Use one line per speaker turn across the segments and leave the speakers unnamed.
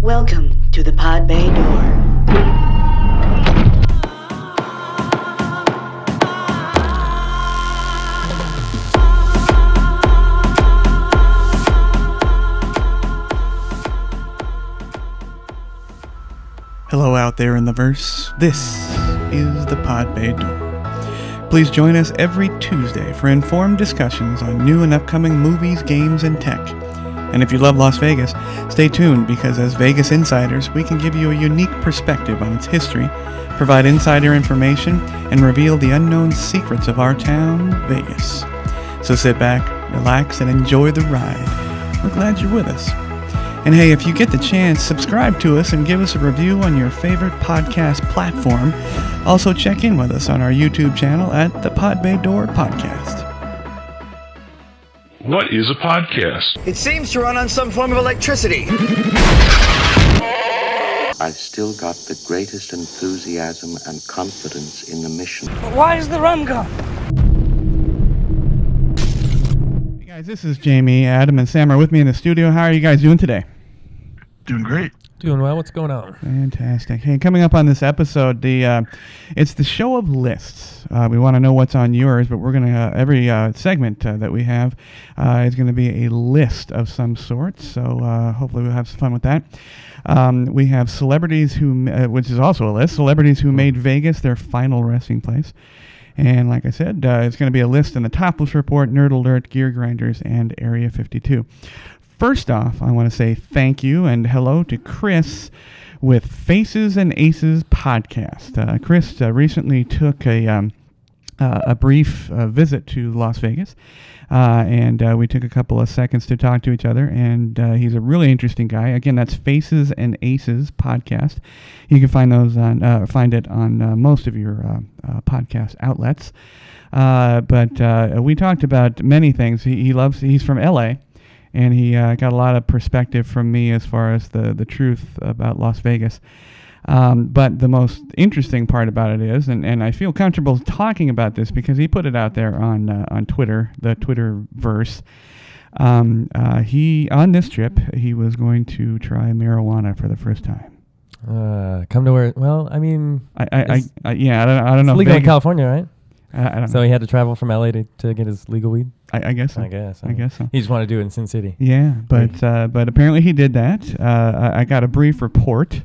Welcome to the Pod Bay Door.
Hello out there in the verse. This is the Pod Bay Door. Please join us every Tuesday for informed discussions on new and upcoming movies, games, and tech. And if you love Las Vegas, stay tuned because as Vegas insiders, we can give you a unique perspective on its history, provide insider information, and reveal the unknown secrets of our town, Vegas. So sit back, relax, and enjoy the ride. We're glad you're with us. And hey, if you get the chance, subscribe to us and give us a review on your favorite podcast platform. Also check in with us on our YouTube channel at the Pod Bay Door Podcast.
What is a podcast?
It seems to run on some form of electricity.
I've still got the greatest enthusiasm and confidence in the mission.
But why is the rum gone?
Hey guys, this is Jamey. Adam and Sam are with me in the studio. How are you guys doing today?
Doing great.
Doing well. What's going on?
Fantastic. Hey, coming up on this episode, it's the show of lists. We want to know what's on yours, but we're going to every segment that we have is going to be a list of some sort. So hopefully we'll have some fun with that. We have celebrities who, which is also a list, celebrities who made Vegas their final resting place. And like I said, it's going to be a list in the Topless Report, Nerd Alert, Gear Grinders, and Area 52. First off, I want to say thank you and hello to Chris with Faces and Aces podcast. Chris recently took a brief visit to Las Vegas, and we took a couple of seconds to talk to each other, and he's a really interesting guy. Again, that's Faces and Aces podcast. You can find those on find it on most of your podcast outlets. But we talked about many things. He's from LA. And he got a lot of perspective from me as far as the truth about Las Vegas. But the most interesting part about it is, and I feel comfortable talking about this because he put it out there on Twitter, the Twitterverse. On this trip, he was going to try marijuana for the first time.
Come to where? Well, I mean,
I don't know.
It's legal in California, right?
I don't
so
know.
he had to travel from LA to get his legal weed?
I guess so.
I guess
so.
He just wanted to do it in Sin City.
Yeah, but apparently he did that. I got a brief report.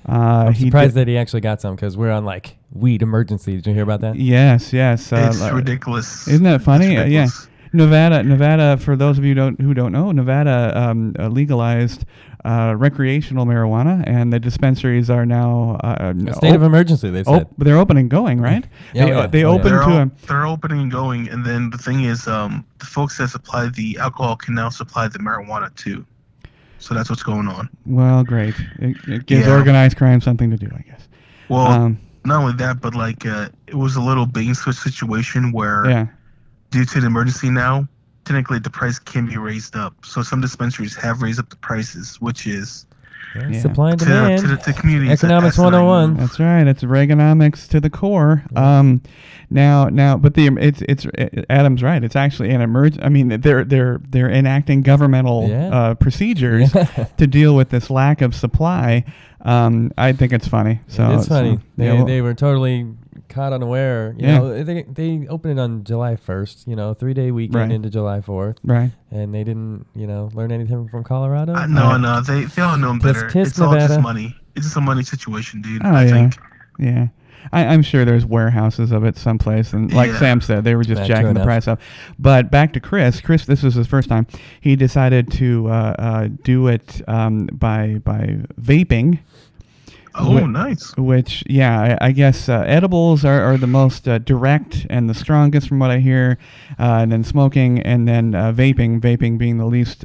I'm surprised that he actually got some because we're on like weed emergency. Did you hear about that?
Yes.
It's ridiculous.
Isn't that funny? Yeah. Nevada. For those of you who don't know, Nevada legalized recreational marijuana, and the dispensaries are now
a state of emergency. They said
they're open and going, right? They open
They're opening and going, and then the thing is, the folks that supply the alcohol can now supply the marijuana too. So that's what's going on.
Well, great. It gives organized crime something to do, I guess.
Well, not only that, but like it was a little bait and switch situation where, due to the emergency now, technically the price can be raised up. So some dispensaries have raised up the prices, which is
supply and demand.
To the community.
Economics 101.
That's right. It's Reaganomics to the core. Now, but it's Adam's right. It's actually an I mean, they're enacting governmental procedures to deal with this lack of supply. I think it's funny. So
it's funny. They were totally caught unaware. You know, they opened it on July 1st. 3-day weekend into July 4th.
Right.
And they didn't, learn anything from Colorado.
No, they all know better. It's all
Nevada.
just money. It's just a money situation, dude.
Oh,
I think.
Yeah. I'm sure there's warehouses of it someplace, and like Sam said, they were just jacking the price up. But back to Chris. Chris, this was his first time. He decided to do it by vaping.
Oh, nice.
Which, I guess edibles are the most direct and the strongest from what I hear, and then smoking, and then vaping being the least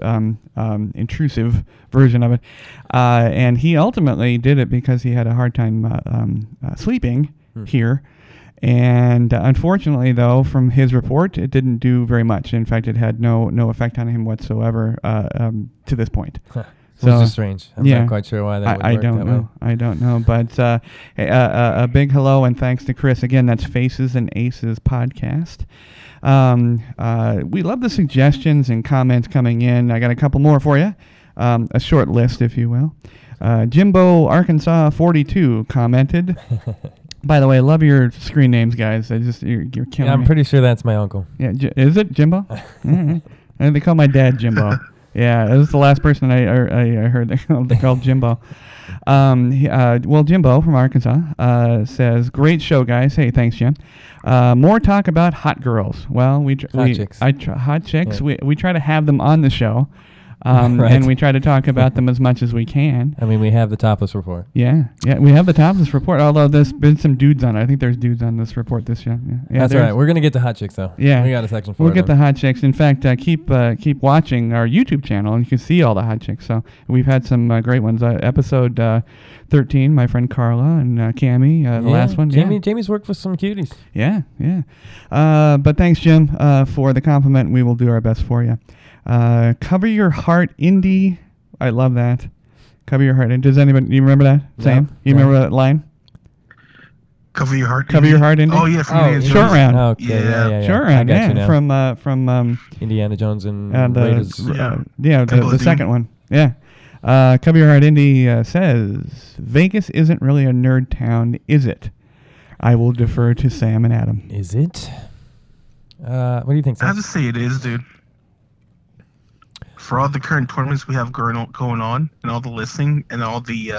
intrusive version of it. And he ultimately did it because he had a hard time sleeping here. And unfortunately, though, from his report, it didn't do very much. In fact, it had no effect on him whatsoever to this point.
Which is strange. I'm not quite sure why that would work that way.
I don't know. But a big hello and thanks to Chris. Again, that's Faces and Aces podcast. We love the suggestions and comments coming in. I got a couple more for you. A short list, if you will. Jimbo Arkansas 42 commented. By the way, I love your screen names, guys. You're killing me.
I'm pretty sure that's my uncle.
Yeah, is it Jimbo? And they call my dad Jimbo. Yeah, this is the last person I heard they called Jimbo. Well, Jimbo from Arkansas says, "Great show, guys." Hey, thanks, Jim. More talk about hot girls. Well,
hot chicks.
Yeah. We try to have them on the show.
Right.
And we try to talk about them as much as we can.
I mean, we have the Topless report.
Yeah, we have the Topless report, although there's been some dudes on it. I think there's dudes on this report this year. Yeah,
that's right. We're going to get to hot chicks, though.
Yeah.
We got a section for
We'll get the hot chicks. In fact, keep watching our YouTube channel, and you can see all the hot chicks. So we've had some great ones. Episode 13, my friend Carla and Cammie, the last one.
Jamey's worked with some cuties.
Yeah. But thanks, Jim, for the compliment. We will do our best for you. Cover your heart, indie. I love that. Cover your heart. And does anybody? You remember that? Sam? You remember that line?
Cover your heart.
Cover your heart, indie.
Oh yeah, from
Short Round.
Okay, yeah.
Short Round.
I got you now.
From
Indiana Jones and
Raiders. The second one. Yeah. Cover your heart, indie says Vegas isn't really a nerd town, is it? I will defer to Sam and Adam.
Is it? What do you think, Sam?
I just say it is, dude. For all the current tournaments we have going on, and all the listing, and all the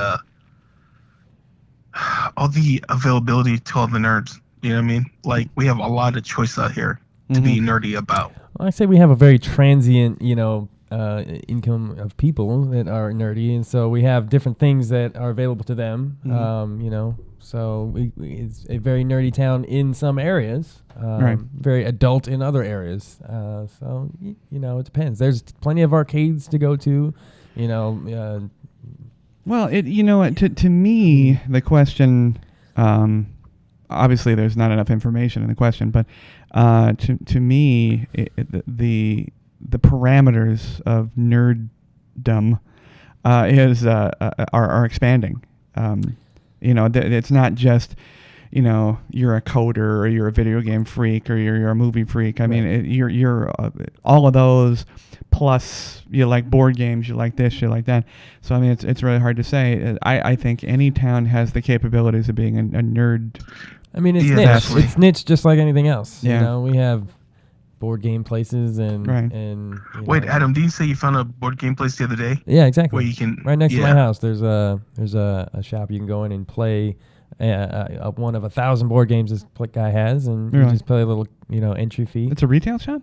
availability to all the nerds. You know what I mean? Like, we have a lot of choice out here to be nerdy about.
Well, I say we have a very transient, income of people that are nerdy, and so we have different things that are available to them. So it's a very nerdy town in some areas, very adult in other areas. So it depends. There's plenty of arcades to go to,
Well, to me, the question, obviously there's not enough information in the question, but to me, the parameters of nerddom are expanding. It's not just, you're a coder or you're a video game freak or you're a movie freak. I mean, you're all of those, plus you like board games, you like this, you like that. So, I mean, it's really hard to say. I think any town has the capabilities of being a nerd.
I mean, it's niche.
Definitely.
It's niche just like anything else.
Yeah.
We have board game places and
Wait, Adam, didn't you say you found a board game place the other day?
Yeah, exactly.
Where you can
right next to my house. There's a shop you can go in and play one of 1,000 board games this guy has, and you just pay a little entry fee.
It's a retail shop?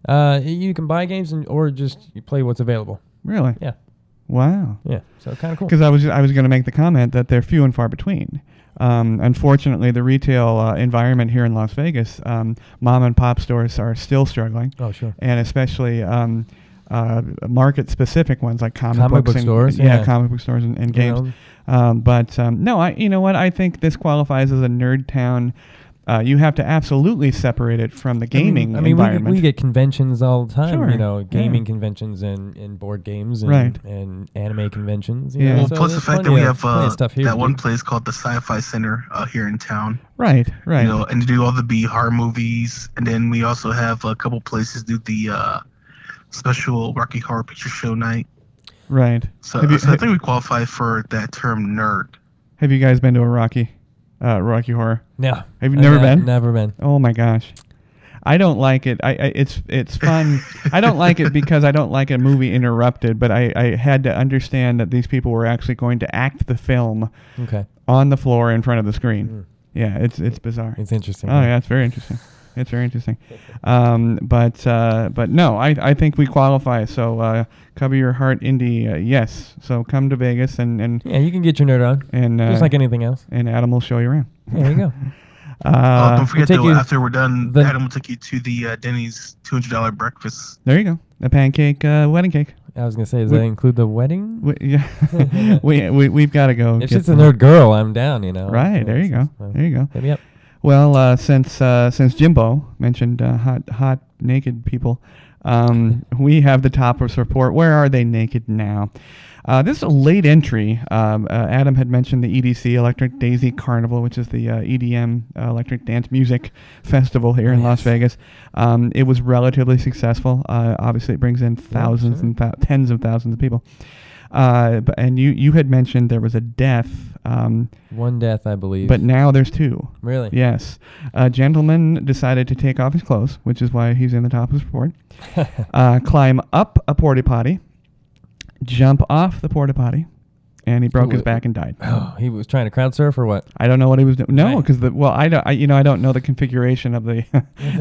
You can buy games or just you play what's available.
Really?
Yeah.
Wow.
Yeah. So kind of cool.
Because I was going to make the comment that they're few and far between. Unfortunately, the retail environment here in Las Vegas, mom and pop stores are still struggling.
Oh, sure.
And especially market-specific ones like comic book
stores.
Yeah, comic book stores and games. No, you know what? I think this qualifies as a nerd town. You have to absolutely separate it from the gaming environment.
We get conventions all the time,
Sure.
gaming conventions and board games and anime conventions.
Well,
so
plus the fact that we have
stuff here
that one place called the Sci-Fi Center here in town.
Right.
And to do all the B-horror movies. And then we also have a couple places do the special Rocky Horror Picture Show night.
Right.
So I think we qualify for that term nerd.
Have you guys been to a Rocky Horror?
No.
Have you never been?
Never been.
Oh my gosh. I don't like it. It's fun. I don't like it because I don't like a movie interrupted, but I had to understand that these people were actually going to act the film on the floor in front of the screen. Yeah, it's bizarre.
It's interesting.
Oh yeah, it's very interesting. It's very interesting. But no, I think we qualify. So cover your heart, indie. Yes. So come to Vegas and
yeah, you can get your nerd on, and just like anything else.
And Adam will show you around.
There you go.
Don't forget though, after we're done, Adam will take you to the Denny's $200 breakfast.
There you go. The pancake wedding cake.
I was gonna say, does that include the wedding?
We've got to go.
If it's a nerd girl, I'm down.
Right. There you go. There you go.
Hit me up.
Well, since Jimbo mentioned hot naked people, we have the Topless report. Where are they naked now? This is a late entry. Adam had mentioned the EDC, Electric Daisy Carnival, which is the EDM, Electric Dance Music Festival here in Las Vegas. It was relatively successful. Obviously, it brings in thousands and tens of thousands of people. And you had mentioned there was a death.
One death, I believe.
But now there's two.
Really?
Yes. A gentleman decided to take off his clothes, which is why he's in the Topless report. Climb up a porta potty, jump off the porta potty, and he broke his back and died.
Oh, he was trying to crowd surf or what?
I don't know what he was doing. No,
Right.
because I don't know the configuration of the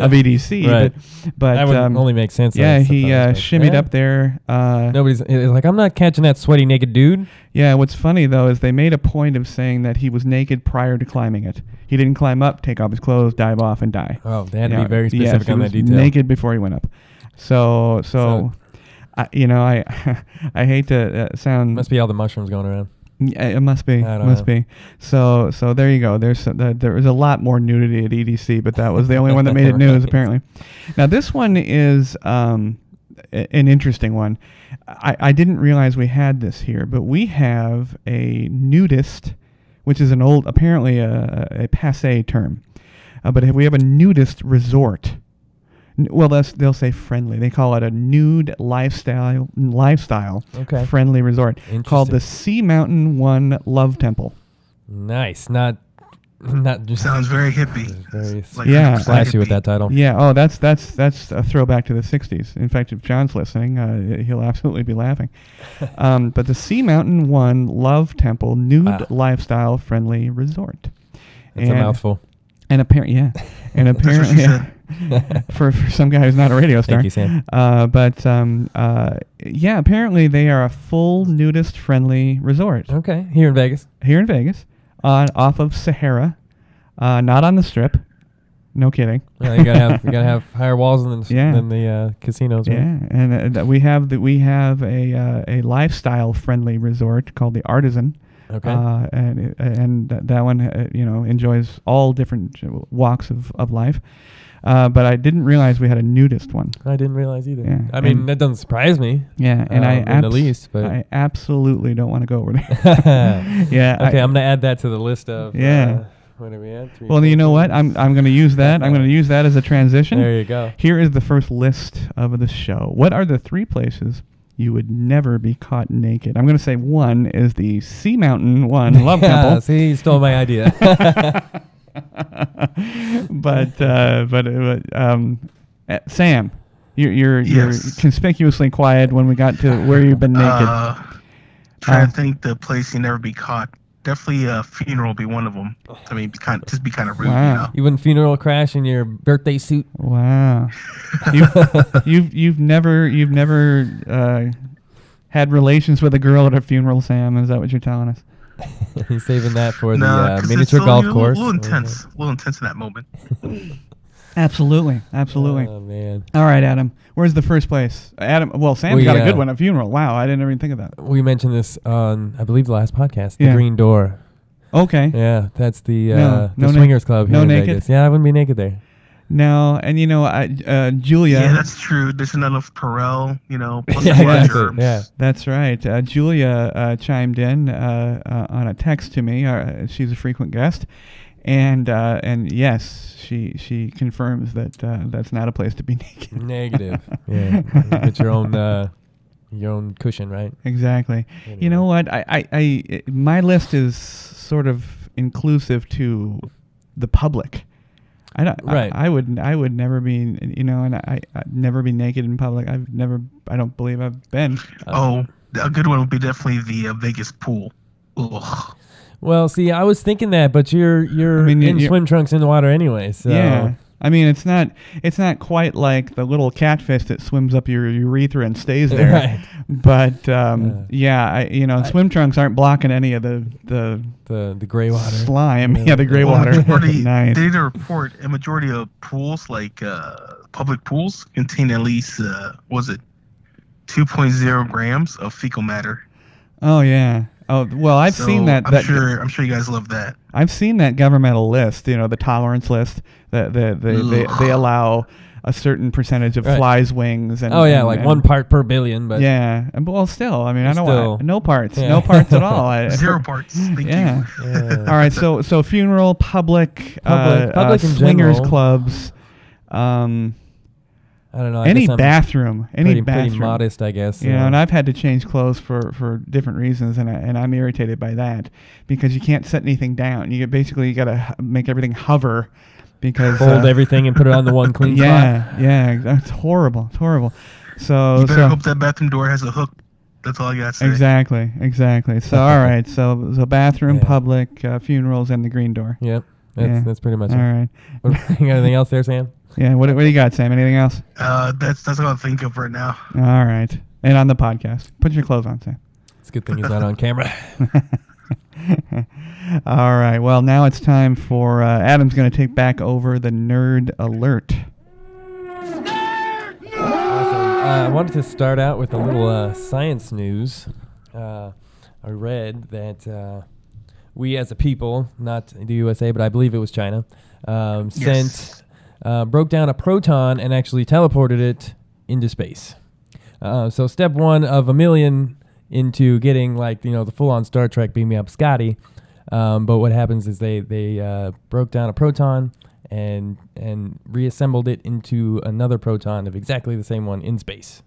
of EDC.
Right.
But
That would only make sense.
Yeah,
I
he
suppose, but
shimmied
yeah.
up there.
Nobody's it's like, I'm not catching that sweaty naked dude.
Yeah, what's funny though is they made a point of saying that he was naked prior to climbing it. He didn't climb up, take off his clothes, dive off, and die.
Oh, they had to
Yeah,
be very
yes,
specific
he
on
was
that detail.
naked before he went up. So I I hate to sound.
Must be all the mushrooms going around.
Yeah, it must be.
I don't
Must
know.
be. So there you go. There was a lot more nudity at EDC, but that was the only one that made it news
Right.
apparently. Now this one is an interesting one. I didn't realize we had this here, but we have a nudist, which is apparently a passé term. But we have a nudist resort. Well, they'll say friendly. They call it a nude lifestyle
Okay.
friendly resort called the
Interesting.
Sea Mountain One Love Temple.
Nice. Not just
Sounds very hippie.
very
Like
Yeah.
100%
flashy with
hippie.
that title.
Yeah. Oh, that's a throwback to the '60s. In fact, if John's listening, he'll absolutely be laughing. But the Sea Mountain One Love Temple nude
Wow.
lifestyle friendly resort.
It's a mouthful.
And apparently, yeah. And
That's what
apparently,
she said.
for some guy who's not a radio star.
Thank you, Sam.
Yeah, apparently they are a full nudist-friendly resort
Okay. Here in Vegas.
here in Vegas, off of Sahara, not on the Strip. No kidding.
Yeah, you gotta have higher walls than
Yeah.
the casinos. Right?
Yeah, and we have a lifestyle-friendly resort called the Artisan.
Okay.
And that one, enjoys all different walks of life. But I didn't realize we had a nudist one.
I didn't realize either.
Yeah,
I mean,
and-
that doesn't surprise me.
Yeah, and
in the least, but
I absolutely don't want to go over there.
yeah.
Yeah.
Okay, I'm gonna add that to the list of.
Yeah.
What are we at? Three,
Well, you know what?
14.
I'm going to use that. I'm going to use that as a transition.
There you go.
Here is the first list of the show. What are the 3 places you would never be caught naked? I'm going to say 1 is the Sea Mountain One Love Temple.
See, you stole my idea.
Sam, you're
Yes.
conspicuously quiet when we got to where you've been naked.
Trying to think the place you never be caught. Definitely a funeral would be one of them. I mean, be kind of rude,
Wow.
you know.
You wouldn't funeral crash in your birthday suit.
Wow, you've never had relations with a girl at a funeral, Sam? Is that what you're telling us?
He's saving that for
No,
the
'cause
miniature
it's
golf
a
course.
little intense. A little intense in that moment.
Absolutely.
Oh man.
All right, Adam. Where's the first place? Adam. Well, Sam's
We,
got a good one. A funeral. Wow, I didn't even think of that.
We mentioned this on, I believe, the last podcast. The
Yeah.
Green Door.
Okay.
Yeah, that's the
No
swingers club here
no
in
naked?
Vegas. Yeah, I wouldn't be naked there.
No, and Julia.
Yeah, that's true. There's not enough Perel, plus
Yeah,
a lot of
exactly.
germs.
Yeah.
That's right. Julia chimed in on a text to me. She's a frequent guest, and yes, she confirms that that's not a place to be naked.
Negative. Yeah. Get your own cushion, right?
Exactly. You know what? I my list is sort of inclusive to the public. I don't.
Right.
I would never be. And I'd never be naked in public. I don't believe I've been.
Oh, a good one would be definitely the Vegas pool. Ugh.
Well, see, I was thinking that, but you're
I mean,
in
you're-
swim trunks in the water anyway. So
Yeah. I mean, it's not quite like the little catfish that swims up your urethra and stays there.
Right.
But swim trunks aren't blocking any of the
the gray water.
slime.
Yeah.
Yeah, the gray
Well,
water. Nice.
They did a report. A majority of pools, like public pools, contain at least 2.0 grams of fecal matter.
Oh yeah. Oh well, I've
So
seen that.
I'm sure you guys love that.
I've seen that governmental list. The tolerance list that they allow a certain percentage of
Right.
flies' wings. And
Oh yeah,
and-
like
and-
1 part per billion. But
Yeah, well, still, I mean, I don't
Still.
want no parts,
Yeah.
no parts at all.
0 parts. Thank
Yeah.
you.
Yeah.
All right, so funeral, public
Public in
swingers
general.
clubs.
I don't know.
Any bathroom,
pretty modest, I guess.
You know, and I've had to change clothes for different reasons, and I'm irritated by that because you can't set anything down. You got to make everything hover because
fold everything and put it on the one clean spot.
Yeah, that's horrible. It's horrible. So
you better hope that bathroom door has a hook. That's all I got to say.
Exactly. So all right. So bathroom, public, funerals, and the green door.
Yep. That's pretty much it.
All right.
You got anything else there, Sam?
Yeah. What do you got, Sam? Anything else?
That's all I think of right now.
All right. And on the podcast, put your clothes on, Sam.
It's a good thing he's not on camera.
All right. Well, now it's time for Adam's going to take back over the nerd alert.
I wanted to start out with a little science news. I read that we as a people, not the USA, but I believe it was China, broke down a proton and actually teleported it into space. So step one of a million into getting the full-on Star Trek beam me up Scotty. But what happens is they broke down a proton and reassembled it into another proton of exactly the same one in space.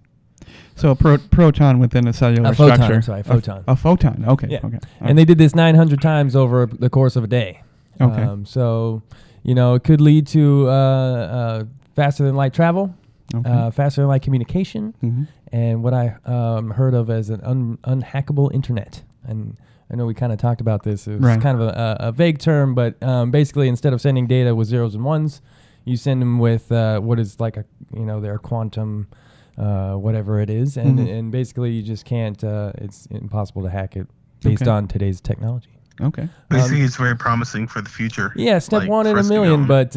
So a proton within a cellular structure.
Photon.
A photon. Okay.
Yeah.
Okay.
And they did this 900 times over the course of a day.
Okay.
So, it could lead to faster than light travel, faster than light communication, and what I heard of as an unhackable internet. And I know we kind of talked about this. It was kind of a vague term, but basically instead of sending data with zeros and ones, you send them with what is their quantum, whatever it is, and basically you just can't. It's impossible to hack it based on today's technology.
Okay.
Basically, it's very promising for the future.
Yeah, step one in a million, but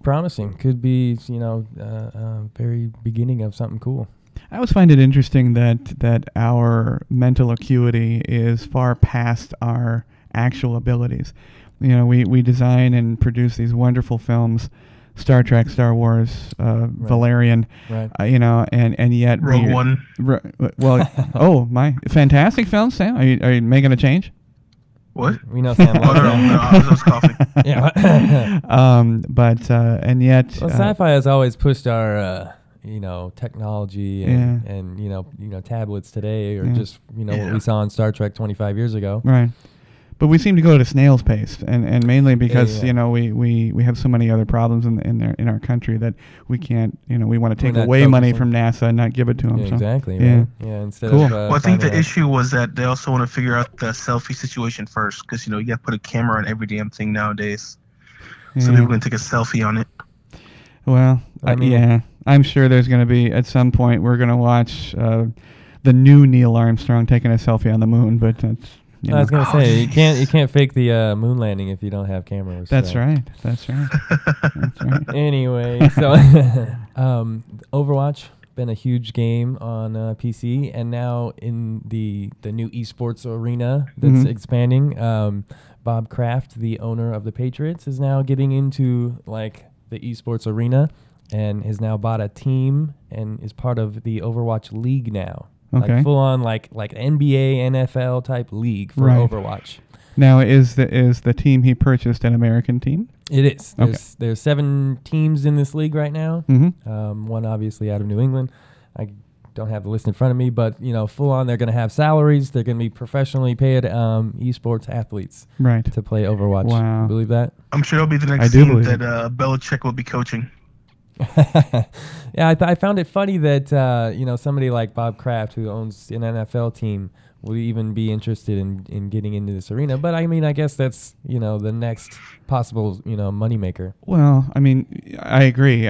promising could be very beginning of something cool.
I always find it interesting that our mental acuity is far past our actual abilities. We design and produce these wonderful films, Star Trek, Star Wars, Valerian, and yet
Rogue One.
Oh my, fantastic film, Sam. Are you making a change?
What?
We know Sam.
No, I was coughing.
Yeah.
And yet,
sci-fi has always pushed our technology and tablets today, or just what we saw in Star Trek 25 years ago.
Right. But we seem to go at a snail's pace, and mainly because we have so many other problems in our country that we can't we want to take away money from NASA and not give it to them.
Yeah,
so.
exactly.
Yeah.
Right? Yeah. Instead
cool.
of.
Well, I think the issue was that they also want to figure out the selfie situation first, because you got to put a camera on every damn thing nowadays. So they were going to take a selfie on it.
Well, I'm sure there's going to be at some point we're going to watch the new Neil Armstrong taking a selfie on the moon, but that's.
I was gonna say you can't fake the moon landing if you don't have cameras.
That's
so.
right. That's right.
Anyway, so Overwatch been a huge game on PC, and now in the new esports arena that's expanding. Bob Kraft, the owner of the Patriots, is now getting into the esports arena, and has now bought a team and is part of the Overwatch League now.
Okay.
Full on like NBA, NFL type league for Overwatch.
Now is the team he purchased an American team?
It is. There's 7 teams in this league right now. One obviously out of New England. I don't have the list in front of me, but full on they're going to have salaries. They're going to be professionally paid esports athletes to play Overwatch.
Wow.
You believe that?
I'm sure it'll be the next team that Belichick will be coaching.
Yeah, I found it funny that somebody like Bob Kraft, who owns an NFL team, will even be interested in getting into this arena. But I mean, I guess that's the next possible moneymaker.
Well, I mean, I agree.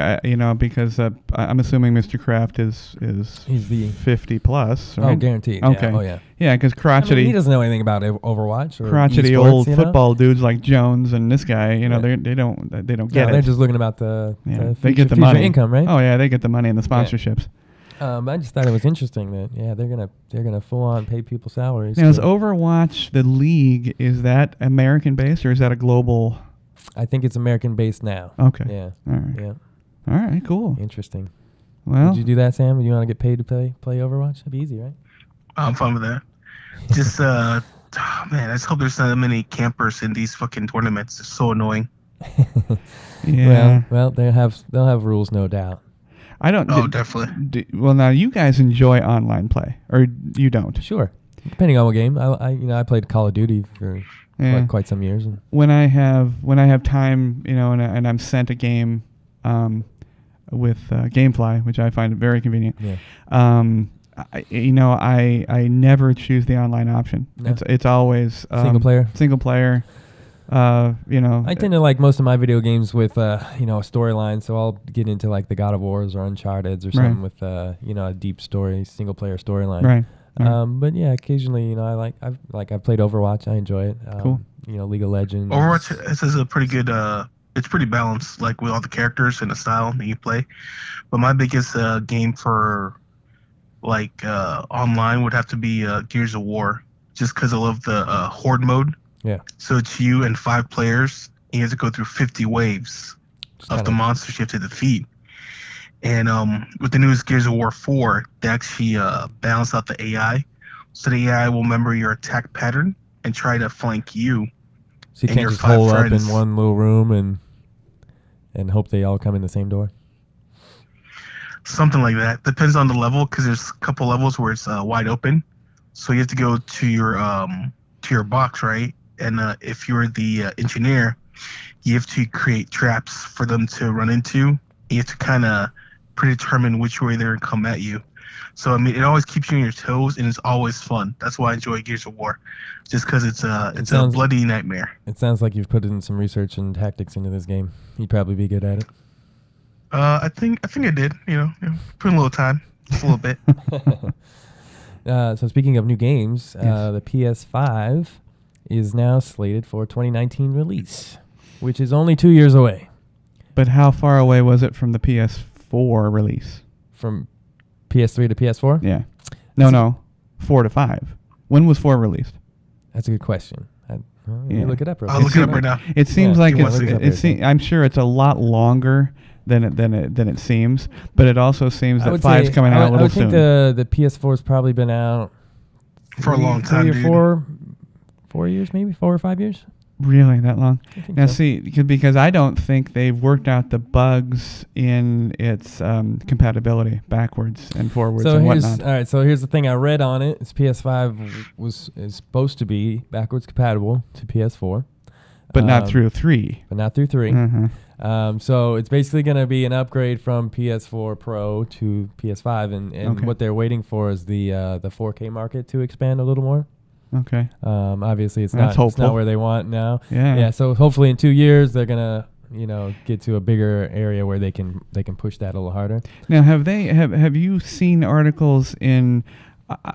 Because I'm assuming Mr. Kraft he's
the
50 plus. Right?
Oh, guaranteed.
Okay.
Yeah. Oh yeah.
Yeah, because crotchety.
He doesn't know anything about Overwatch or
crotchety
esports,
old football dudes like Jones and this guy. they don't get it.
They're just looking about the
they get the money
income, right?
Oh yeah, they get the money and the sponsorships.
I just thought it was interesting that they're gonna full on pay people salaries.
Now, is Overwatch the league? Is that American based or is that a global?
I think it's American based now.
Okay.
Yeah.
All right.
Yeah.
All right. Cool.
Interesting.
Well,
would you do that, Sam? Would you want to get paid to play Overwatch? That'd be easy, right?
I'm fine with that. Just man, I just hope there's not that many campers in these fucking tournaments. It's so annoying.
Yeah.
Well, they'll have rules, no doubt.
I don't.
Oh, definitely.
Well, now you guys enjoy online play, or you don't?
Sure. Depending on what game. I played Call of Duty for quite some years. And
when I have time, and I'm sent a game with GameFly, which I find very convenient.
Yeah.
I never choose the online option. No. It's always
single player.
Single player. I
tend to like most of my video games with a storyline, so I'll get into like the God of Wars or Uncharted's or something with a deep story, single player storyline.
Right.
But yeah, occasionally I've played Overwatch. I enjoy it.
Cool.
League of Legends.
Overwatch is a pretty good. It's pretty balanced, like with all the characters and the style that you play. But my biggest game for online would have to be Gears of War, just because I love the horde mode.
Yeah.
So it's you and 5 players. And you have to go through 50 waves of the monsters you have to defeat. And with the newest Gears of War 4, they actually balance out the AI. So the AI will remember your attack pattern and try to flank you.
So you can't just hole up in one little room and hope they all come in the same door?
Something like that. Depends on the level, because there's a couple levels where it's wide open. So you have to go to your box, right? And if you're the engineer, you have to create traps for them to run into. You have to kind of predetermine which way they're going to come at you. So, I mean, it always keeps you on your toes, and it's always fun. That's why I enjoy Gears of War, just because it's a bloody nightmare.
It sounds like you've put in some research and tactics into this game. You'd probably be good at it.
I think I did. Put in a little time, just a little bit.
So speaking of new games, the PS5 is now slated for 2019 release, which is only 2 years away.
But how far away was it from the PS4 release?
From PS3 to PS4?
Yeah. No. 4 to 5. When was 4 released?
That's a good question. Look it up.
I'll look it up right now.
It seems like I'm sure it's a lot longer than it seems, but it also seems that 5's coming out a little soon.
I would think the PS4's probably been out
for a long time,
3 or 4 years, maybe 4 or 5 years.
Really, that long? Now,
so.
See, because I don't think they've worked out the bugs in its compatibility backwards and forwards and whatnot.
All right, so here's the thing I read on it. It's PS5 is supposed to be backwards compatible to PS4.
But not through 3.
But not through 3.
Uh-huh.
So it's basically going to be an upgrade from PS4 Pro to PS5, and what they're waiting for is the 4K market to expand a little more.
Okay.
Obviously, it's not where they want now.
Yeah.
So hopefully in 2 years they're gonna get to a bigger area where they can push that a little harder.
Now, have you seen articles in?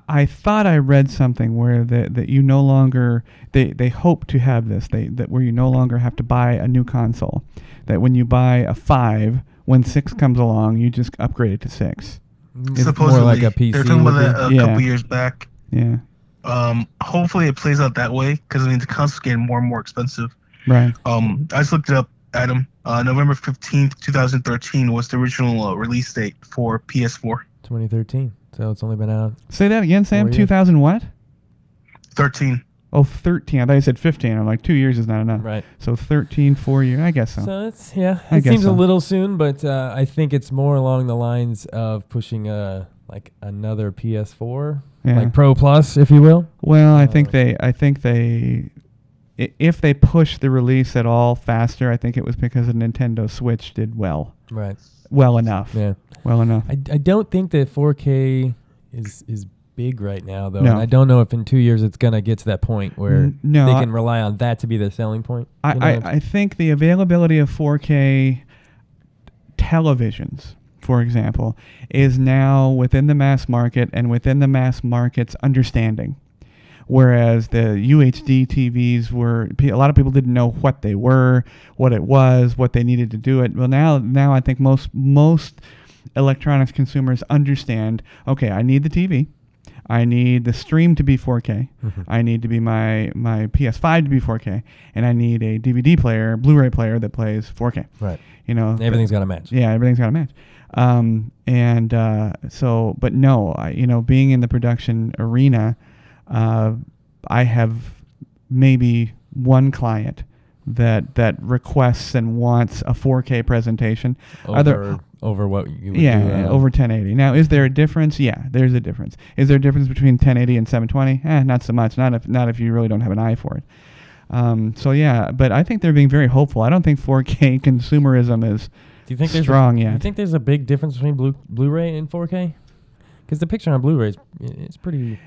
I thought I read something where that you no longer they hope to have this where you no longer have to buy a new console. That when you buy a 5, when 6 comes along, you just upgrade it to 6.
Supposedly,
more like a PC.
They're talking about that a couple years back.
Yeah.
Hopefully it plays out that way, because the console's getting more and more expensive.
Right.
I just looked it up, Adam. November 15th, 2013 was the original release date for PS4.
2013. So it's only been out.
Say that again, Sam. 2000 what?
13.
Oh, 13. I thought you said 15. I'm like, 2 years is not enough.
Right.
So 13, 4 years. I guess so.
So it seems a little soon, but I think it's more along the lines of pushing another PS4. Like Pro Plus, if you will.
Well, I think they, if they push the release at all faster, I think it was because the Nintendo Switch did well.
Right.
Well enough.
Yeah.
Well enough.
I don't think that 4K is big right now, though.
No.
And I don't know if in 2 years it's going to get to that point where they can rely on that to be their selling point.
I think the availability of 4K televisions, for example, is now within the mass market and within the mass market's understanding. Whereas the UHD TVs a lot of people didn't know what they were, what it was, what they needed to do it. Well, now I think most electronics consumers understand, okay, I need the TV. I need the stream to be 4K. Mm-hmm. I need to be my PS5 to be 4K, and I need a DVD player, Blu-ray player that plays 4K.
Right. Everything's got to match.
Yeah, everything's got to match. But no, being in the production arena, I have maybe one client that requests and wants a 4K presentation.
Over what you would
do, over 1080. Now, is there a difference? Yeah, there's a difference. Is there a difference between 1080 and 720? Not so much. Not if you really don't have an eye for it. So yeah, but I think they're being very hopeful. I don't think 4K consumerism is strong yet.
Do you think there's a big difference between Blu-ray and 4K? Because the picture on Blu-ray is pretty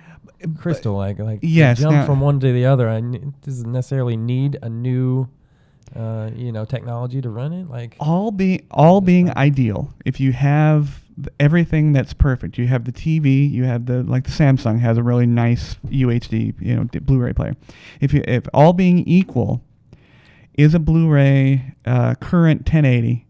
crystal. Like
yes,
jump from one to the other. It doesn't necessarily need a new technology to run it. Like
all being ideal. If you have everything that's perfect, you have the TV, you have the Samsung has a really nice UHD Blu-ray player. If all being equal, is a Blu-ray current 1080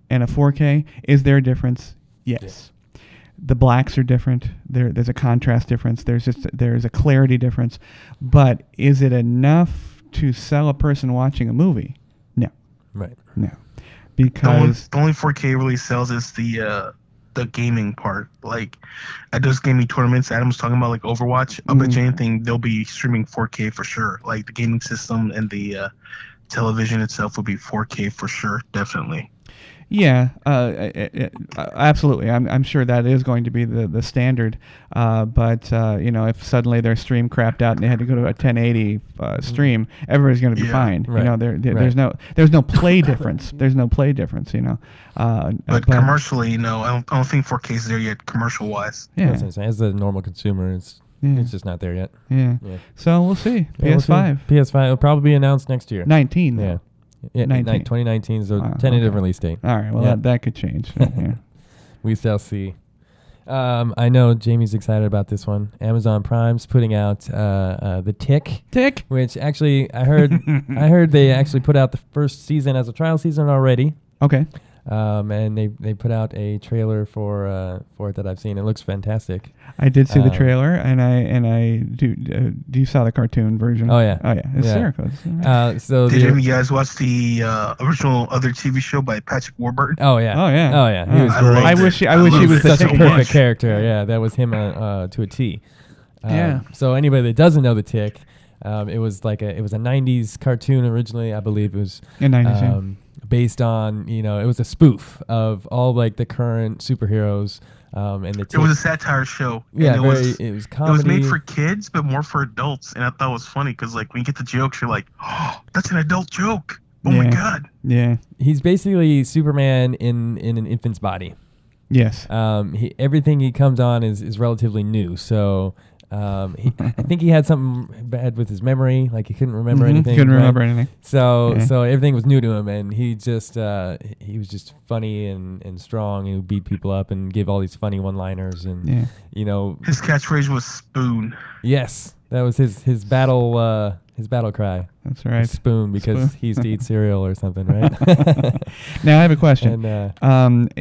and a 4K, is there a difference? Yes. Yeah. The blacks are different. There's a contrast difference. There's a clarity difference. But is it enough to sell a person watching a movie? No.
Right.
No. Because
the only 4K really sells is the gaming part. Like at those gaming tournaments Adam was talking about, like Overwatch, I bet you anything they'll be streaming 4K for sure. Like the gaming system and the television itself will be 4K for sure, definitely.
Yeah, absolutely. I'm sure that is going to be the standard. But if suddenly their stream crapped out and they had to go to a 1080 stream, everybody's going to be fine.
Right.
There's no play difference. There's no play difference.
But commercially, no, I don't think 4K is there yet, commercial wise.
Yeah.
As a normal consumer, it's just not there yet.
Yeah. So we'll see. PS5.
PS5 will probably be announced next year.
19.
Yeah. Yeah, 2019 is the tentative release date.
All right, well, that could change. Yeah.
We shall see. I know Jamie's excited about this one. Amazon Prime's putting out the Tick, which actually I heard they actually put out the first season as a trial season already.
Okay.
And they put out a trailer for it that I've seen. It looks fantastic.
I did see the trailer, and I do. You saw the cartoon version?
Oh yeah,
it's hysterical.
So did you guys watch the original other TV show by Patrick Warburton?
Oh yeah. He was great.
I wish he was
such a perfect
much.
character. Yeah, that was him to a T.
Yeah.
So anybody that doesn't know the Tick, it was a '90s cartoon originally. I believe it was
in '90s.
Based on, it was a spoof of all the current superheroes. And the Tick.
It was a satire show.
Yeah, it was comedy.
It was made for kids, but more for adults. And I thought it was funny because when you get the jokes, you're like, oh, that's an adult joke. Oh my God.
Yeah.
He's basically Superman in an infant's body.
Yes.
Everything he comes on is relatively new. So I think he had something bad with his memory, like he couldn't remember anything.
Couldn't remember anything.
So everything was new to him, and he was just funny and strong. He would beat people up and give all these funny one-liners, and
his catchphrase was "spoon."
Yes, that was his battle cry.
That's right.
Spoon, because he used to eat cereal or something, right?
Now I have a question.
And,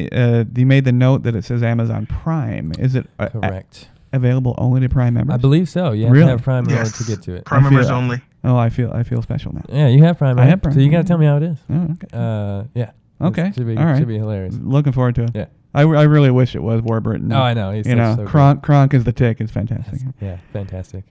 you made the note that it says Amazon Prime. Is it
correct?
Available only to Prime members?
I believe so. You have to have Prime in order to get to it.
Prime members only.
Oh, I feel special now.
Yeah, you have Prime.
I have Prime.
So you got to tell me how it is.
Oh, okay.
Yeah.
Okay.
Should be hilarious.
Looking forward to it.
Yeah.
I really wish it was Warburton.
Oh, I know. He's so
Kronk is the Tick. It's fantastic.
Yeah, fantastic.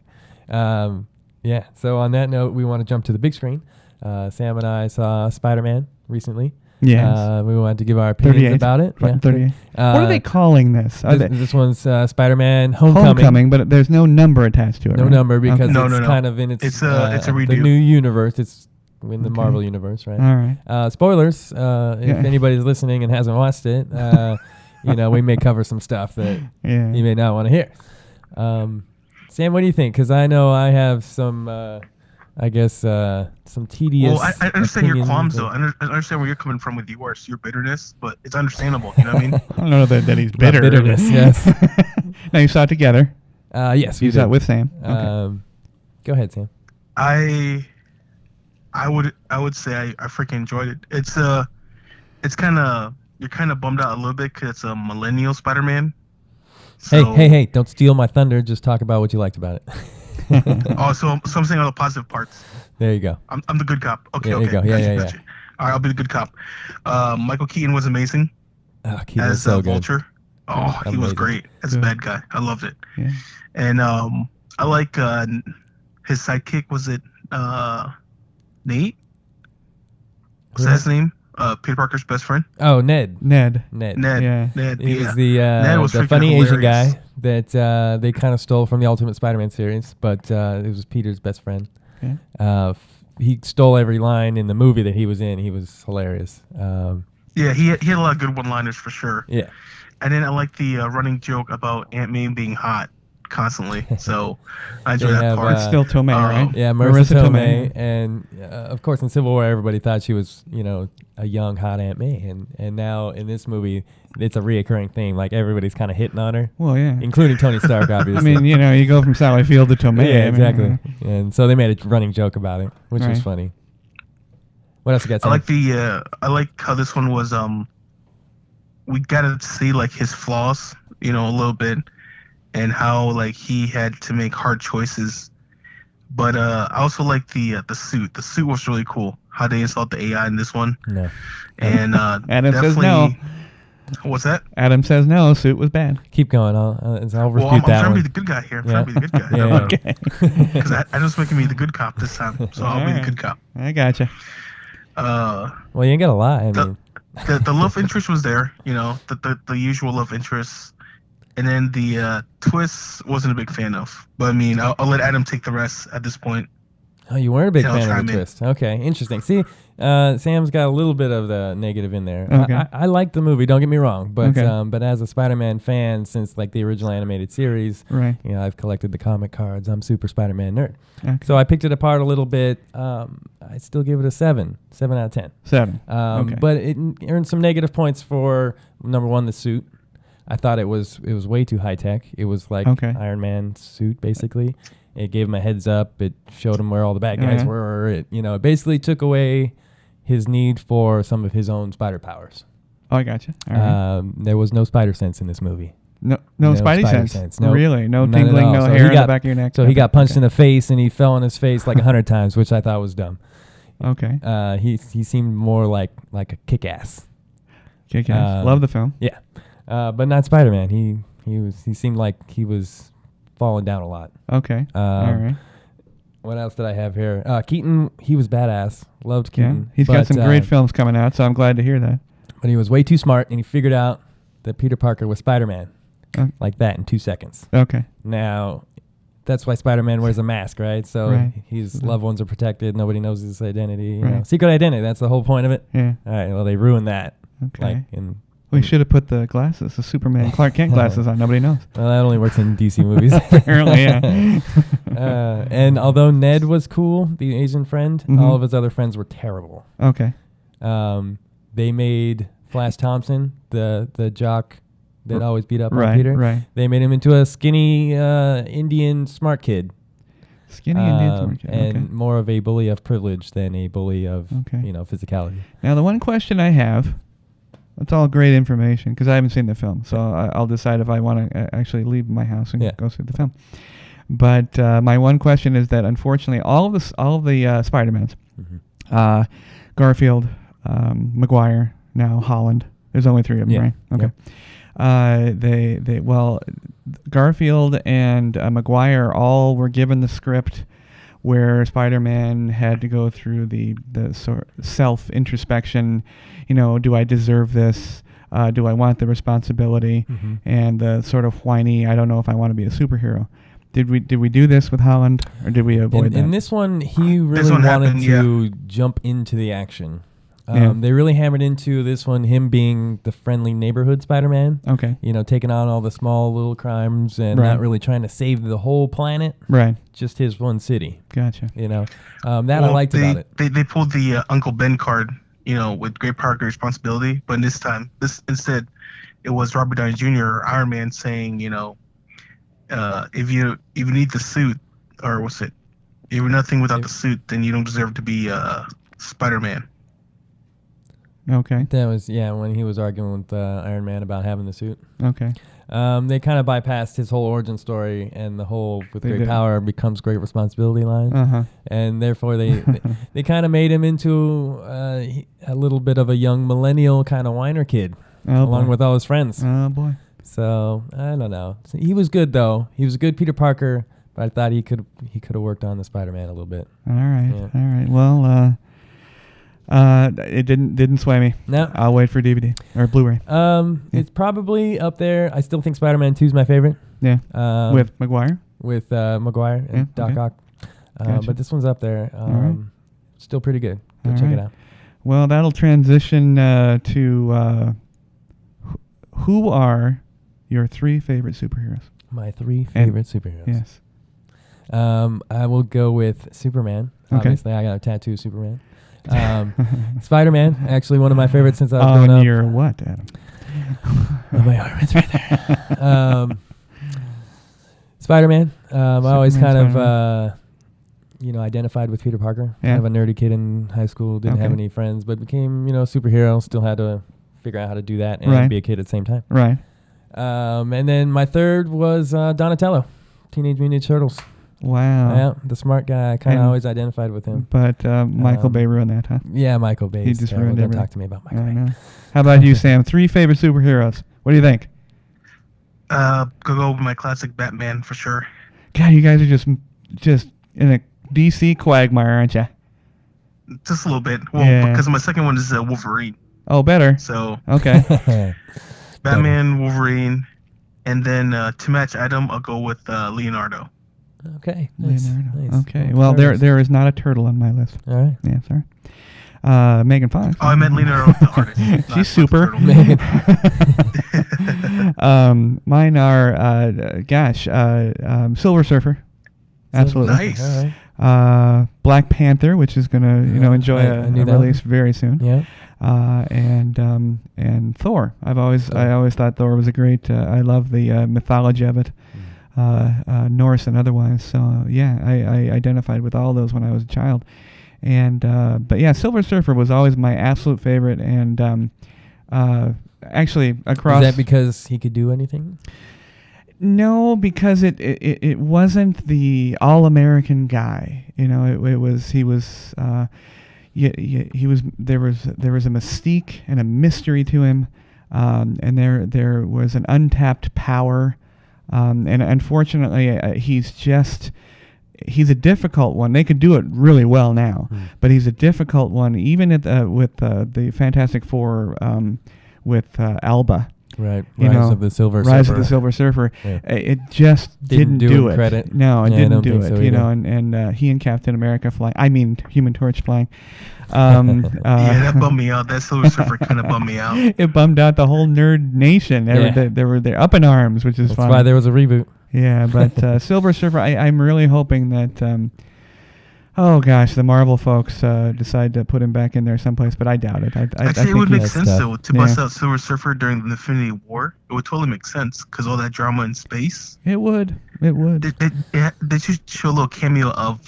Yeah. So on that note, we want to jump to the big screen. Sam and I saw Spiderman recently.
Yes.
We wanted to give our opinions about it. Yeah.
38. What are they calling this?
This one's Spider-Man Homecoming.
But there's no number attached to it.
No
right?
number because it's kind of in
it's a redo.
The new universe. It's in the Marvel universe, right?
All right.
Spoilers. If anybody's listening and hasn't watched it, we may cover some stuff that you may not want to hear. Sam, what do you think? Because I know I have some. Some tedious.
Well, I understand your qualms, though. I understand where you're coming from with yours, your bitterness, but it's understandable. You know what I mean?
I don't know that he's bitter.
Bitterness, yes.
Now you saw it together.
Yes,
you saw it with Sam. Okay.
Go ahead, Sam.
I would say I freaking enjoyed it. It's kind of you're kind of bummed out a little bit because it's a millennial Spider-Man. So
hey! Don't steal my thunder. Just talk about what you liked about it.
So I'm saying all the positive parts.
There you go.
I'm the good cop. Okay,
there you go. Yeah.
All right, I'll be the good cop. Michael Keaton was amazing.
Keaton was so
Vulture.
Good.
Oh, he was great as a bad guy. I loved it.
Yeah.
And I like his sidekick. Was it Nate? What's his name? Peter Parker's best friend.
Oh, Ned.
Ned.
Yeah.
Ned.
He
Yeah.
was the
Ned was
funny
freaking
Asian
hilarious.
guy that they kind of stole from the Ultimate Spider-Man series, but it was Peter's best friend.
Okay.
He stole every line in the movie that he was in. He was hilarious.
Yeah, he had a lot of good one-liners for sure.
Yeah.
And then I like the running joke about Aunt May being hot constantly. So I enjoy that part.
It's still Tomei, right?
Yeah, Marissa Tomei. And of course, in Civil War, everybody thought she was, a young, hot Aunt May. And now in this movie, it's a reoccurring theme. Like, everybody's kind of hitting on her.
Well, yeah.
Including Tony Stark, obviously.
I mean, you go from Sally Field to Tomei.
Yeah,
I mean,
exactly. And so they made a running joke about it, which was funny. What else you got, Sam?
I like how this one was, we got to see, like, his flaws, a little bit. And how, like, he had to make hard choices. But I also like the suit. The suit was really cool. How they installed the AI in this one.
No.
And
Adam says no.
What's that?
Adam says no. Suit was bad.
Keep going. I'll refute
I'm
that
trying to
one.
be the good guy here. I'm trying to be the good guy.
Yeah.
Okay.
Because Adam's making me the good cop this time. So I'll be the good cop.
I gotcha.
Well, you ain't got to lie. I mean,
the love interest was there. The usual love interest. And then the twist wasn't a big fan of. But I mean, I'll let Adam take the rest at this point.
Oh, you weren't a big
Yeah,
fan
I'll
of the
chime in.
twist. Okay, interesting. See, Sam's got a little bit of the negative in there.
Okay.
I like the movie. Don't get me wrong, but
Okay.
but as a Spider-Man fan since like the original animated series,
Right.
I've collected the comic cards. I'm super Spider-Man nerd.
Okay.
So I picked it apart a little bit. I still give it a 7 out of 10.
7. Okay.
But it earned some negative points for number one, the suit. I thought it was way too high tech. It was like Iron Man's suit basically. It gave him a heads up. It showed him where all the bad guys were. It basically took away his need for some of his own spider powers.
Oh, I gotcha. All right.
There was no spider sense in this movie.
No Spidey
spider
sense.
No,
Really? No
none at
tingling,
all.
no
So
hair on the back of your neck?
So he got punched in
Okay.
the face, and he fell on his face like 100 times, which I thought was dumb.
Okay.
He seemed more like a kick-ass.
Kick-ass. Love the film.
Yeah. But not Spider-Man. He seemed like he was falling down a lot.
Okay. All right.
What else did I have here? Keaton, he was badass. Loved
Yeah.
Keaton.
He's got some great films coming out, so I'm glad to hear that.
But he was way too smart, and he figured out that Peter Parker was Spider-Man like that in 2 seconds.
Okay.
Now, that's why Spider-Man wears a mask, right? So his loved ones are protected. Nobody knows his identity. You know? Secret identity. That's the whole point of it.
Yeah.
All right. Well, they ruined that.
Okay. We should have put the glasses, the Superman Clark Kent glasses on. Nobody knows.
Well, that only works in DC movies.
Apparently, yeah.
And although Ned was cool, the Asian friend, all of his other friends were terrible.
Okay.
They made Flash Thompson, the jock that always beat up on Peter.
Right.
They made him into a skinny Indian smart kid.
Skinny Indian smart kid.
And more of a bully of privilege than a bully of physicality.
Now, the one question I have, that's all great information because I haven't seen the film, so I'll decide if I want to actually leave my house and go see the film. But my one question is that unfortunately, all of the Spider-Mans, Garfield, Maguire, now Holland. There's only 3 of them, right? Okay. Garfield and Maguire all were given the script where Spider-Man had to go through the sort of self-introspection, do I deserve this? Do I want the responsibility? And the sort of whiny, I don't know if I want to be a superhero. Did we do this with Holland, or did we avoid that?
In this one, he really wanted to jump into the action. They really hammered into this one, him being the friendly neighborhood Spider-Man.
Okay. taking
on all the small little crimes and not really trying to save the whole planet.
Right.
Just his one city.
Gotcha.
I liked about it.
They pulled the Uncle Ben card, with great power, great responsibility. But instead, it was Robert Downey Jr. or Iron Man saying, if you need the suit, or what's it? If you're nothing without the suit, then you don't deserve to be Spider-Man.
Okay.
That was, when he was arguing with Iron Man about having the suit.
Okay.
They kind of bypassed his whole origin story and the whole with great power becomes great responsibility line. And therefore they kind of made him into a little bit of a young millennial kind of whiner kid along with all his friends.
Oh, boy.
So, I don't know. He was good, though. He was a good Peter Parker, but I thought he could have worked on the Spider-Man a little bit.
All right.
Yeah.
All right. Well, It didn't sway me.
No.
I'll wait for DVD or Blu-ray.
It's probably up there. I still think Spider-Man 2 is my favorite.
Yeah. With Maguire.
With Maguire and Doc Ock.
Gotcha.
But this one's up there.
right.
Still pretty good. Go
All
check it
right.
out.
Well, that'll transition to who are your 3 favorite superheroes?
My 3 favorite superheroes.
Yes.
I will go with Superman.
Okay.
Obviously, I got a tattoo of Superman. Spider-Man, actually one of my favorites since I was growing
On
up.
your what, Adam?
On my arm, it's right there. Spider-Man. I always kind of, identified with Peter Parker.
Yeah.
Kind of a nerdy kid in high school, didn't have any friends, but became, a superhero. Still had to figure out how to do that and be a kid at the same time.
Right.
And then my third was Donatello, Teenage Mutant Ninja Turtles.
Wow.
Yeah, the smart guy. I kind of
And-
always identified with him.
But Michael Bay ruined that, huh?
Yeah, Michael Bay.
He just ruined
Don't
everything.
talk to me about Michael
I
Bay.
know. How about you, Sam? 3 favorite superheroes. What do you think?
Go with my classic Batman for sure.
God, you guys are just in a DC quagmire, aren't you?
Just a little bit. Well,
Yeah.
because my second one is Wolverine.
Oh, better.
So
Okay.
Batman, Wolverine, and then to match Adam, I'll go with Leonardo.
Okay. Nice.
Leonardo.
Nice.
Okay. Well, there is not a turtle on my list.
All right.
Yeah, sorry. Megan Fox.
Oh, I meant Leonardo the artist. not
She's super.
Turtle.
Mine are, Silver Surfer. Absolutely.
Nice.
All right.
Black Panther, which is gonna, enjoy
I
a
knew that
release very soon.
Yeah.
And Thor. I always thought Thor was a great. I love the mythology of it, Norse and otherwise. So yeah, I identified with all those when I was a child. And but yeah, Silver Surfer was always my absolute favorite. And actually across.
Is that because he could do anything?
No, because it wasn't the all-American guy. He was there was a mystique and a mystery to him, and there was an untapped power, and unfortunately he's a difficult one. They could do it really well now, but he's a difficult one even with the Fantastic Four with Alba.
Right. Rise of the Silver Surfer.
Rise of the Silver Surfer. Yeah. It just didn't do it.
Credit.
No, it didn't do it.
So
and he and Captain America flying. I mean, Human Torch flying.
Yeah, that bummed me out. That Silver Surfer kind of bummed me out.
It bummed out the whole nerd nation. They were up in arms, which is fun.
That's why there was a reboot.
Yeah, but Silver Surfer, I'm really hoping that. Oh gosh, the Marvel folks decide to put him back in there someplace, but I doubt it. I
Actually,
think
it would make
That's
sense
tough.
though to bust out Silver Surfer during the Infinity War. It would totally make sense because all that drama in space.
It would.
They should show a little cameo of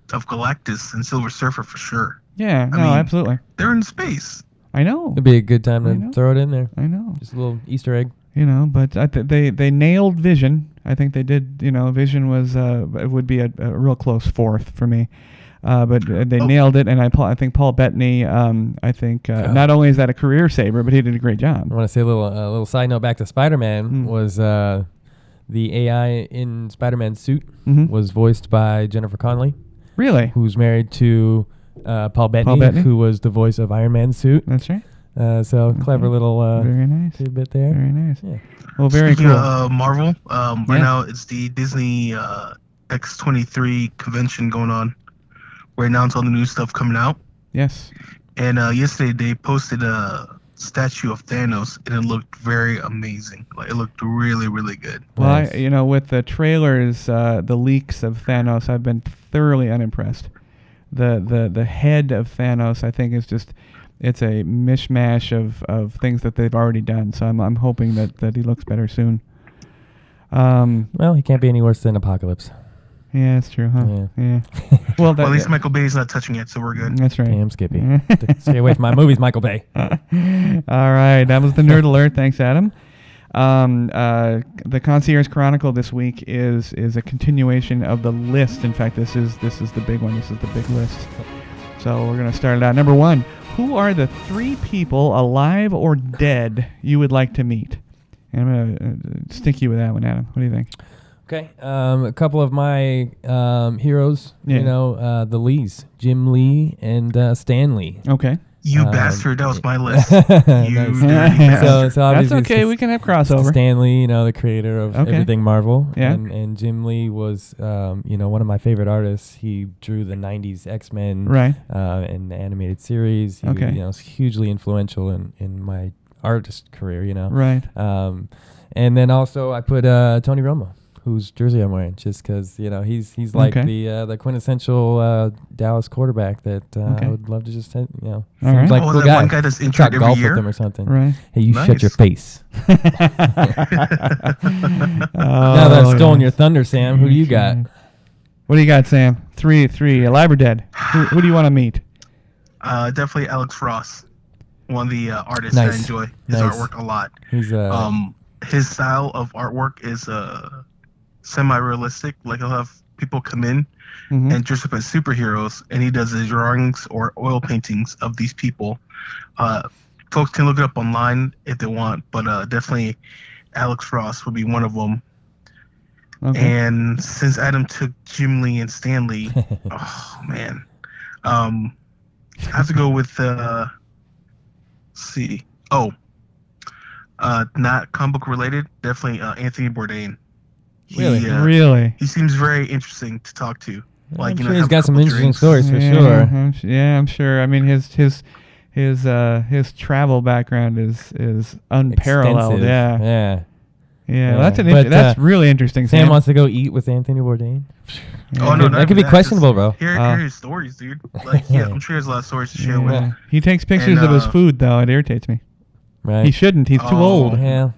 Galactus and Silver Surfer for sure.
Yeah,
I mean,
absolutely.
They're in space.
I know.
It'd be a good time
I
to
know.
throw it in there.
I know.
Just a little Easter egg.
But they nailed Vision. I think they did. Vision was it would be a real close fourth for me. But they nailed it, and I think Paul Bettany. Not only is that a career saver, but he did a great job.
I want to say a little side note back to Spider-Man was the AI in Spider-Man's suit was voiced by Jennifer Connelly,
Really?
who's married to Paul Bettany, who was the voice of Iron Man's suit.
That's right.
So clever little
Very nice.
tidbit there.
Very nice.
Yeah.
Well, very
Speaking
cool.
of Marvel, right now it's the Disney X23 convention going on. Right now it's all the new stuff coming out.
Yes.
And yesterday they posted a statue of Thanos, and it looked very amazing. Like it looked really, really good.
Well,
Nice.
with the trailers, the leaks of Thanos, I've been thoroughly unimpressed. The head of Thanos, I think, is just it's a mishmash of things that they've already done. So I'm hoping that he looks better soon.
Well, he can't be any worse than Apocalypse.
Yeah, that's true, huh?
Yeah.
Well,
Well, at least Michael Bay's not touching it, so we're good.
That's right.
Damn, Skippy. Stay away from my movies, Michael Bay.
All right, that was the Nerd Alert. Thanks, Adam. The Concierge Chronicle this week is a continuation of the list. In fact, this is the big one. This is the big list. So we're gonna start it out. Number 1: who are the 3 people, alive or dead, you would like to meet? And I'm gonna stick you with that one, Adam. What do you think?
Okay. A couple of my heroes, the Lees, Jim Lee and Stan Lee.
Okay.
You bastard! That was my list. You dirty bastard.
So
that's okay. We can have crossover.
Stan Lee, the creator of everything Marvel.
Yeah.
And Jim Lee was, one of my favorite artists. He drew the '90s X-Men.
Right.
And the animated series. He was hugely influential in my artist career.
Right.
And then also I put Tony Romo, whose jersey I'm wearing, just because he's like the quintessential Dallas quarterback that I would love to just seems
right.
like a cool guy.
One guy that's injured every
golf
year
with him or something.
Right.
Hey, you
Nice.
shut your face. Now that I've stolen your thunder, Sam, who do you got?
What do you got, Sam? Three. Alive or dead? Who do you want to meet?
Definitely Alex Ross, one of the artists I enjoy his artwork a lot.
He's
his style of artwork is semi-realistic. Like he'll have people come in and dress up as superheroes, and he does his drawings or oil paintings of these people. Folks can look it up online if they want, but definitely Alex Ross would be one of them. Okay. And since Adam took Jim Lee and Stan Lee, oh man, I have to go with not comic book related, definitely Anthony Bourdain.
Really?
He seems very interesting to talk to.
I'm sure he's got some interesting stories for sure.
I'm sure. I mean, his travel background is unparalleled.
Extensive. Yeah.
That's really interesting.
Sam wants to go eat with Anthony Bourdain.
Oh no,
that could be questionable, bro.
Hear his stories, dude. Like, I'm sure he has a lot of stories to share with him.
He takes pictures of his food, though. It irritates me.
Right.
He shouldn't. He's too old.
Yeah.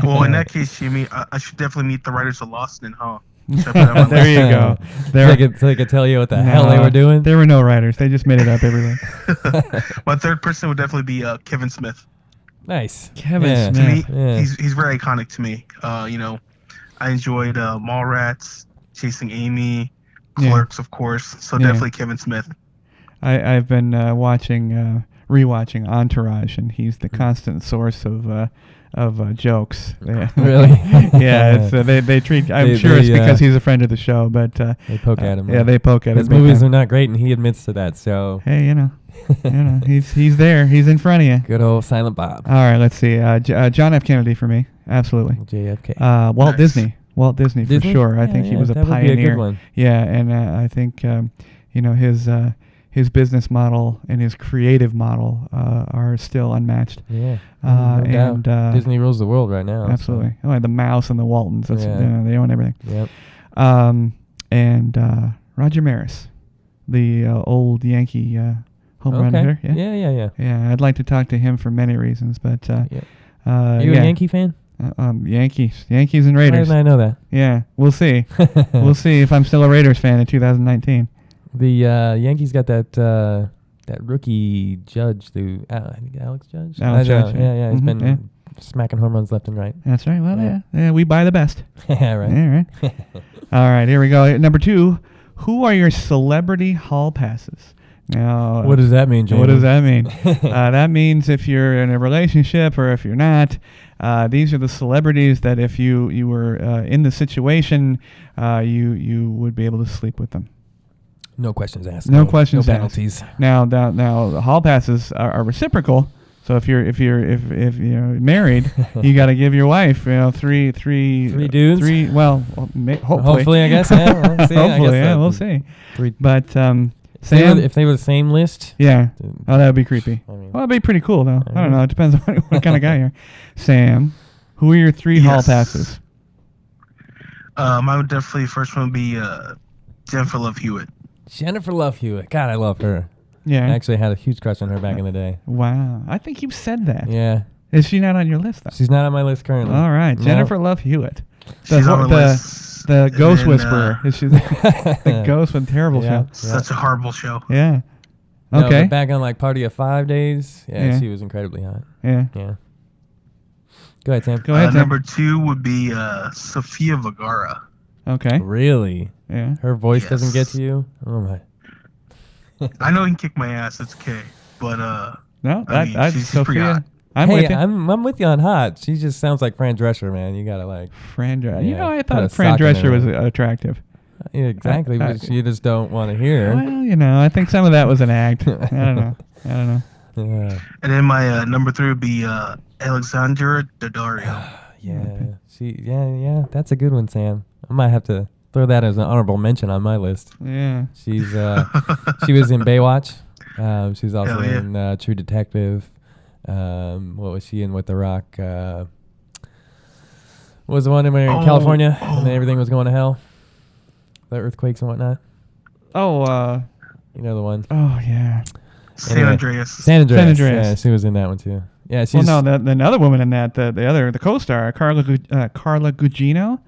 Well, in that case, Jamey, I should definitely meet the writers of Lost in Huh?
There you go.
So they could tell you what the hell they were doing.
There were no writers. They just made it up everywhere.
My third person would definitely be Kevin Smith.
Nice.
Kevin
Smith.
To
me, he's very iconic to me. I enjoyed Mallrats, Chasing Amy, Clerks, of course. So definitely Kevin Smith.
I've been rewatching Entourage, and he's the constant source of jokes. Yeah.
Really?
Yeah. They treat. I'm sure it's because he's a friend of the show, but
they poke at him.
Yeah, they poke at him.
His movies are not great, and he admits to that. So
hey, he's there. He's in front of you.
Good old Silent Bob.
All right, let's see. John F. Kennedy for me, absolutely.
JFK.
Walt Disney. Walt Disney for sure. I think he was a pioneer.
Would be a good one.
Yeah, and I think his business model and his creative model are still unmatched.
Yeah. And Disney rules the world right now.
Absolutely. So. Oh, the Mouse and the Waltons. That's, they own everything.
Yep.
And Roger Maris, the old Yankee home run hitter.
Yeah.
Yeah, I'd like to talk to him for many reasons, but
are you a Yankee fan?
Yankees and Raiders.
Why didn't I know that?
Yeah, we'll see. We'll see if I'm still a Raiders fan in 2019.
The Yankees got that rookie Judge, I think Alex Judge.
Alex Judge.
Yeah. He's been smacking home runs left and right.
That's right. Well, yeah, we buy the best.
Yeah, right.
Yeah, right. All right, here we go. Number 2, who are your celebrity hall passes? Now,
what does that mean, Jamey?
What does that mean? That means if you're in a relationship or if you're not, these are the celebrities that if you were in the situation, you would be able to sleep with them.
No questions asked.
No questions asked.
Penalties.
Now the hall passes are reciprocal. So if you're married, you got to give your wife three
dudes. Hopefully I guess. Yeah, we'll see.
Hopefully, we'll see.
3.
But Sam,
if they were the same list.
Yeah. Oh, that would be creepy. That'd be pretty cool though. I don't know. It depends on what kind of guy you're. Sam, who are your 3 hall passes?
Mine would definitely first one would be Jennifer Love Hewitt.
Jennifer Love Hewitt. God, I love her.
Yeah.
I actually had a huge crush on her back in the day.
Wow. I think you said that.
Yeah.
Is she not on your list, though?
She's not on my list currently.
All right. Jennifer Love Hewitt.
She's on my list.
The Ghost Whisperer. Is she the Ghost with terrible show?
Such a horrible show.
Yeah.
No,
Okay.
but back on Party of 5 days, she was incredibly hot.
Yeah.
Yeah. Go ahead, Sam.
Go ahead, Sam.
Number 2 would be Sofia Vergara.
Okay.
Really?
Yeah.
Her voice doesn't get to you? Oh, my.
I know he can kick my ass. It's okay. But
no,
she's pretty hot.
I'm with you.
I'm with you on hot. She just sounds like Fran Drescher, man. You gotta like
Fran Drescher.
Yeah,
You know, I
put a
thought Fran
sock in
Drescher was
her.
attractive.
Yeah, exactly. But you just don't want to hear.
Well, you know, I think some of that was an act. I don't know.
Yeah.
And then my number 3 would be Alexandra Daddario.
Yeah. That's a good one, Sam. I might have to throw that as an honorable mention on my list.
Yeah.
She's she was in Baywatch. She was also
Hell yeah.
in True Detective. What was she in with The Rock? What was the one in California and then everything was going to hell? The earthquakes and whatnot.
Oh,
you know the one.
Oh yeah.
San Andreas.
San Andreas.
San Andreas.
Yeah, she was in that one too. Yeah, she's.
Well, no, the another woman in that, the co-star, Carla Gugino.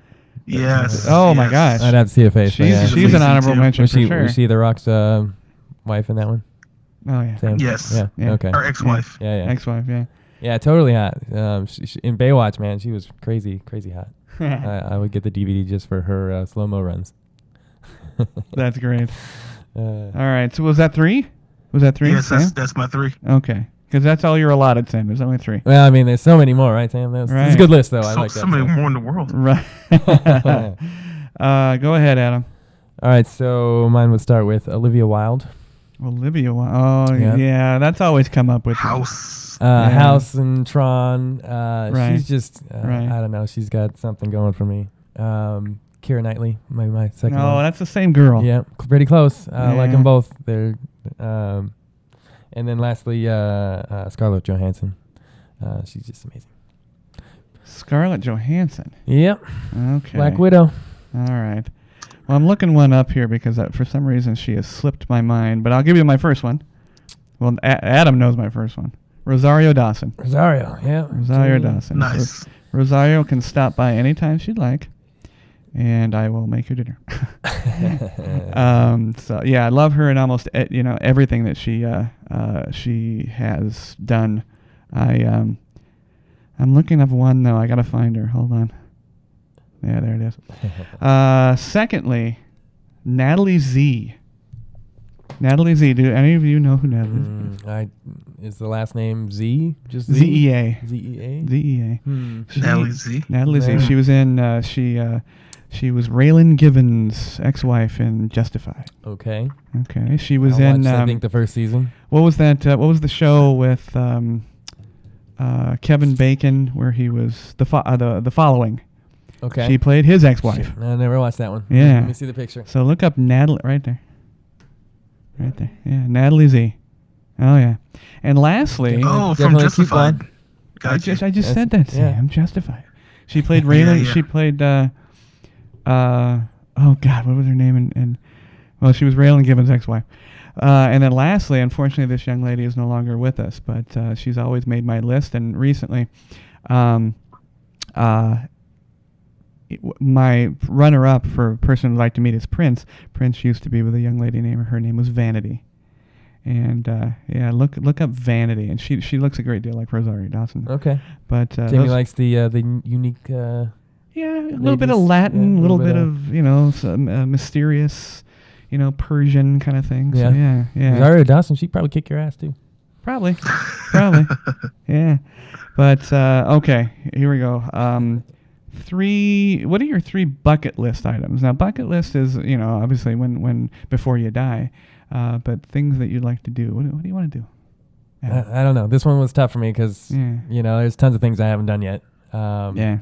Yes.
Oh my gosh.
I'd have to see her face.
She's an honorable mention for sure.
Was she The Rock's wife in that one?
Oh yeah.
Sam?
Yes.
Yeah. Okay.
Our ex-wife.
Yeah.
Ex-wife. Yeah.
Yeah, totally hot. She, in Baywatch, man, she was crazy hot. I would get the DVD just for her slow-mo runs.
That's great. All right. So was that 3? Was that 3?
Yes, that's my 3.
Okay. Because that's all you're allotted, Sam. There's only 3.
Well, I mean, there's so many more, right, Sam? It's a good list, though. I like that.
So many more in the world.
Right. Go ahead, Adam.
All right. So mine would start with Olivia Wilde.
Olivia Wilde. Oh, yeah. That's always come up with
House.
House and Tron.
Right.
She's just, I don't know. She's got something going for me. Keira Knightley, my second one.
Oh, that's the same girl.
Yeah, pretty close. I like them both. They're, and then lastly, Scarlett Johansson. She's just amazing.
Scarlett Johansson.
Yep.
Okay.
Black Widow.
All right. Well, I'm looking one up here because for some reason she has slipped my mind. But I'll give you my first one. Well, Adam knows my first one. Rosario Dawson.
Rosario
Dawson.
Nice.
So Rosario can stop by anytime she'd like, and I will make her dinner. So yeah, I love her in almost everything that she has done. I'm looking up one though. I gotta find her. Hold on. Yeah, there it is. Secondly, Natalie Z. Natalie Z. Do any of you know who Natalie Z?
Is the last name Z? Just
Z-E-A.
Z-E-A?
Z-E-A.
Natalie Z.
Natalie Z. She was in, she was Raylan Givens' ex-wife in Justified.
Okay.
She was
I
in,
watched, I think, the first season.
What was that, what was the show with Kevin Bacon where he was the Following?
Okay.
She played his ex-wife.
I never watched that one.
Yeah.
Let me see the picture.
So look up Natalie, right there. Yeah, Natalie Z. Oh yeah. And lastly,
from
Definitely
Justified.
I just said that, Sam.
Yeah.
Justified. She played Raylan.
Yeah.
She played. Oh God, what was her name? Well, she was Raylan Givens' ex-wife. And then lastly, unfortunately, this young lady is no longer with us, but she's always made my list. And recently, my runner-up for a person who'd like to meet is Prince. Prince used to be with a young lady her name was Vanity. And look up Vanity, and she looks a great deal like Rosario Dawson.
Okay.
But
Jamey likes the unique.
A little bit of Latin, a little bit of some, mysterious, Persian kind of thing. So, yeah.
Rosario Dawson, she'd probably kick your ass too.
Probably. Yeah. But okay, here we go. What are your 3 bucket list items? Now, bucket list is, obviously when before you die, but things that you'd like to do. What do you want to do?
I don't know. This one was tough for me because, there's tons of things I haven't done yet. Yeah.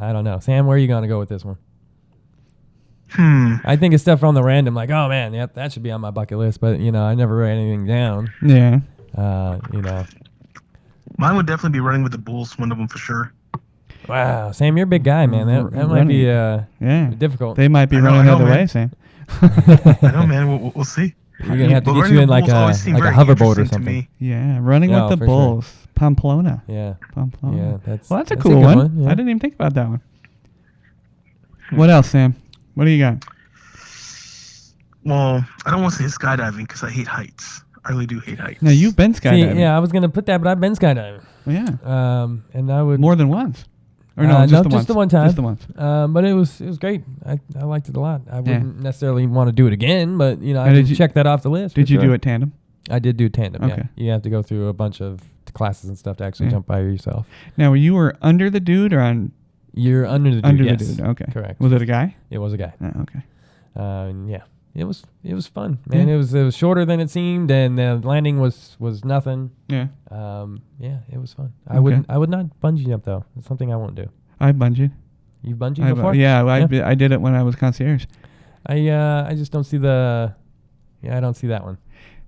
I don't know. Sam, where are you going to go with this one? I think it's stuff on the random, like, oh, man, that should be on my bucket list, but, I never write anything down.
Yeah.
Mine would definitely be running with the Bulls, one of them for sure.
Wow, Sam, you're a big guy, man. That might be difficult.
They might be running the other way, Sam.
I know, man. We'll see.
You're going to have to get you in like a hoverboard or something.
Yeah, running with the Bulls. Sure. Pamplona.
Yeah.
Pamplona.
Yeah,
that's a cool one. Yeah. I didn't even think about that one. What else, Sam? What do you got?
Well, I don't want to say skydiving because I hate heights. I really do hate heights.
No, you've been skydiving.
See, I was going to put that, but I've been skydiving.
Yeah.
And I would...
More than once. Or no, just
the one time.
Just the once.
But it was great. I liked it a lot. I wouldn't necessarily want to do it again, but I check that off the list.
Did you do it tandem?
I did do tandem.
Okay.
Yeah, you have to go through a bunch of classes and stuff to actually jump by yourself.
Now, you were under the dude or on?
You're under the dude.
Under
yes.
the dude. Okay.
Correct.
Was it a guy?
It was a guy.
Oh, okay.
And yeah, it was fun, man. It was shorter than it seemed, and the landing was nothing.
Yeah.
Yeah, it was fun.
Okay.
I would not bungee jump though. It's something I won't do.
I bungeed.
You bungee before?
Yeah, I did it when I was concierge.
I just don't see the. Yeah, I don't see that one.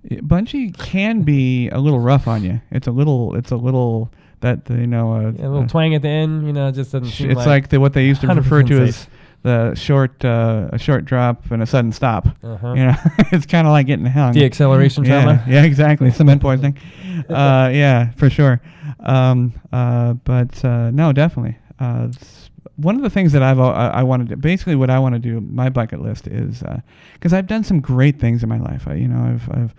Bungee can be a little rough on you. It's a little that a
little twang at the end. It just doesn't seem
it's like what they used to refer to
safe.
as the a short drop and a sudden stop.
Uh-huh.
It's kind of like getting hung.
The acceleration trauma.
Yeah, exactly. Cement poisoning. Yeah, for sure. But no, definitely. One of the things that I wanted to, basically what I want to do, my bucket list is, because I've done some great things in my life. I've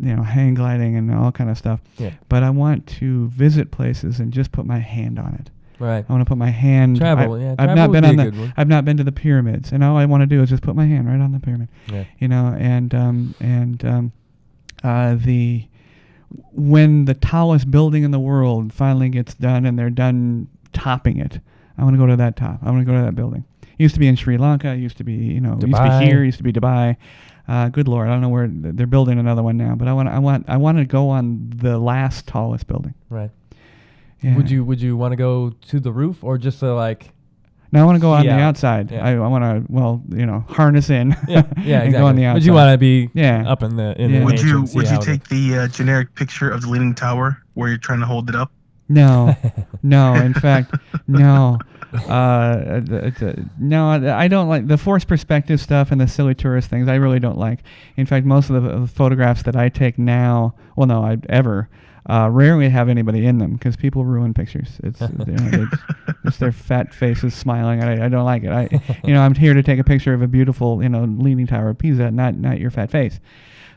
hang gliding and all kind of stuff.
Yeah.
But I want to visit places and just put my hand on it.
Right.
I want to put my hand.
Travel.
I've not been on I've not been to the pyramids, and all I want to do is just put my hand right on the pyramid.
Yeah.
When the tallest building in the world finally gets done and they're done topping it, I want to go to that top. I want to go to that building. It used to be in Sri Lanka. It used to be, it used to be here. It used to be Dubai. Good Lord, I don't know where they're building another one now. But I want to go on the last tallest building.
Right.
Yeah.
Would you want to go to the roof or just to like?
No, I want to go on the outside.
Yeah.
I want to, harness in.
Yeah,
and
exactly.
go on the outside.
Would you want to be
up
in the
Would you take the generic picture of the Leaning Tower where you're trying to hold it up?
No, no. In fact, no. No, I don't like the forced perspective stuff and the silly tourist things. I really don't like. In fact, most of the photographs that I take now, rarely have anybody in them because people ruin pictures. It's it's their fat faces smiling. I don't like it. I'm here to take a picture of a beautiful Leaning Tower of Pisa, not your fat face.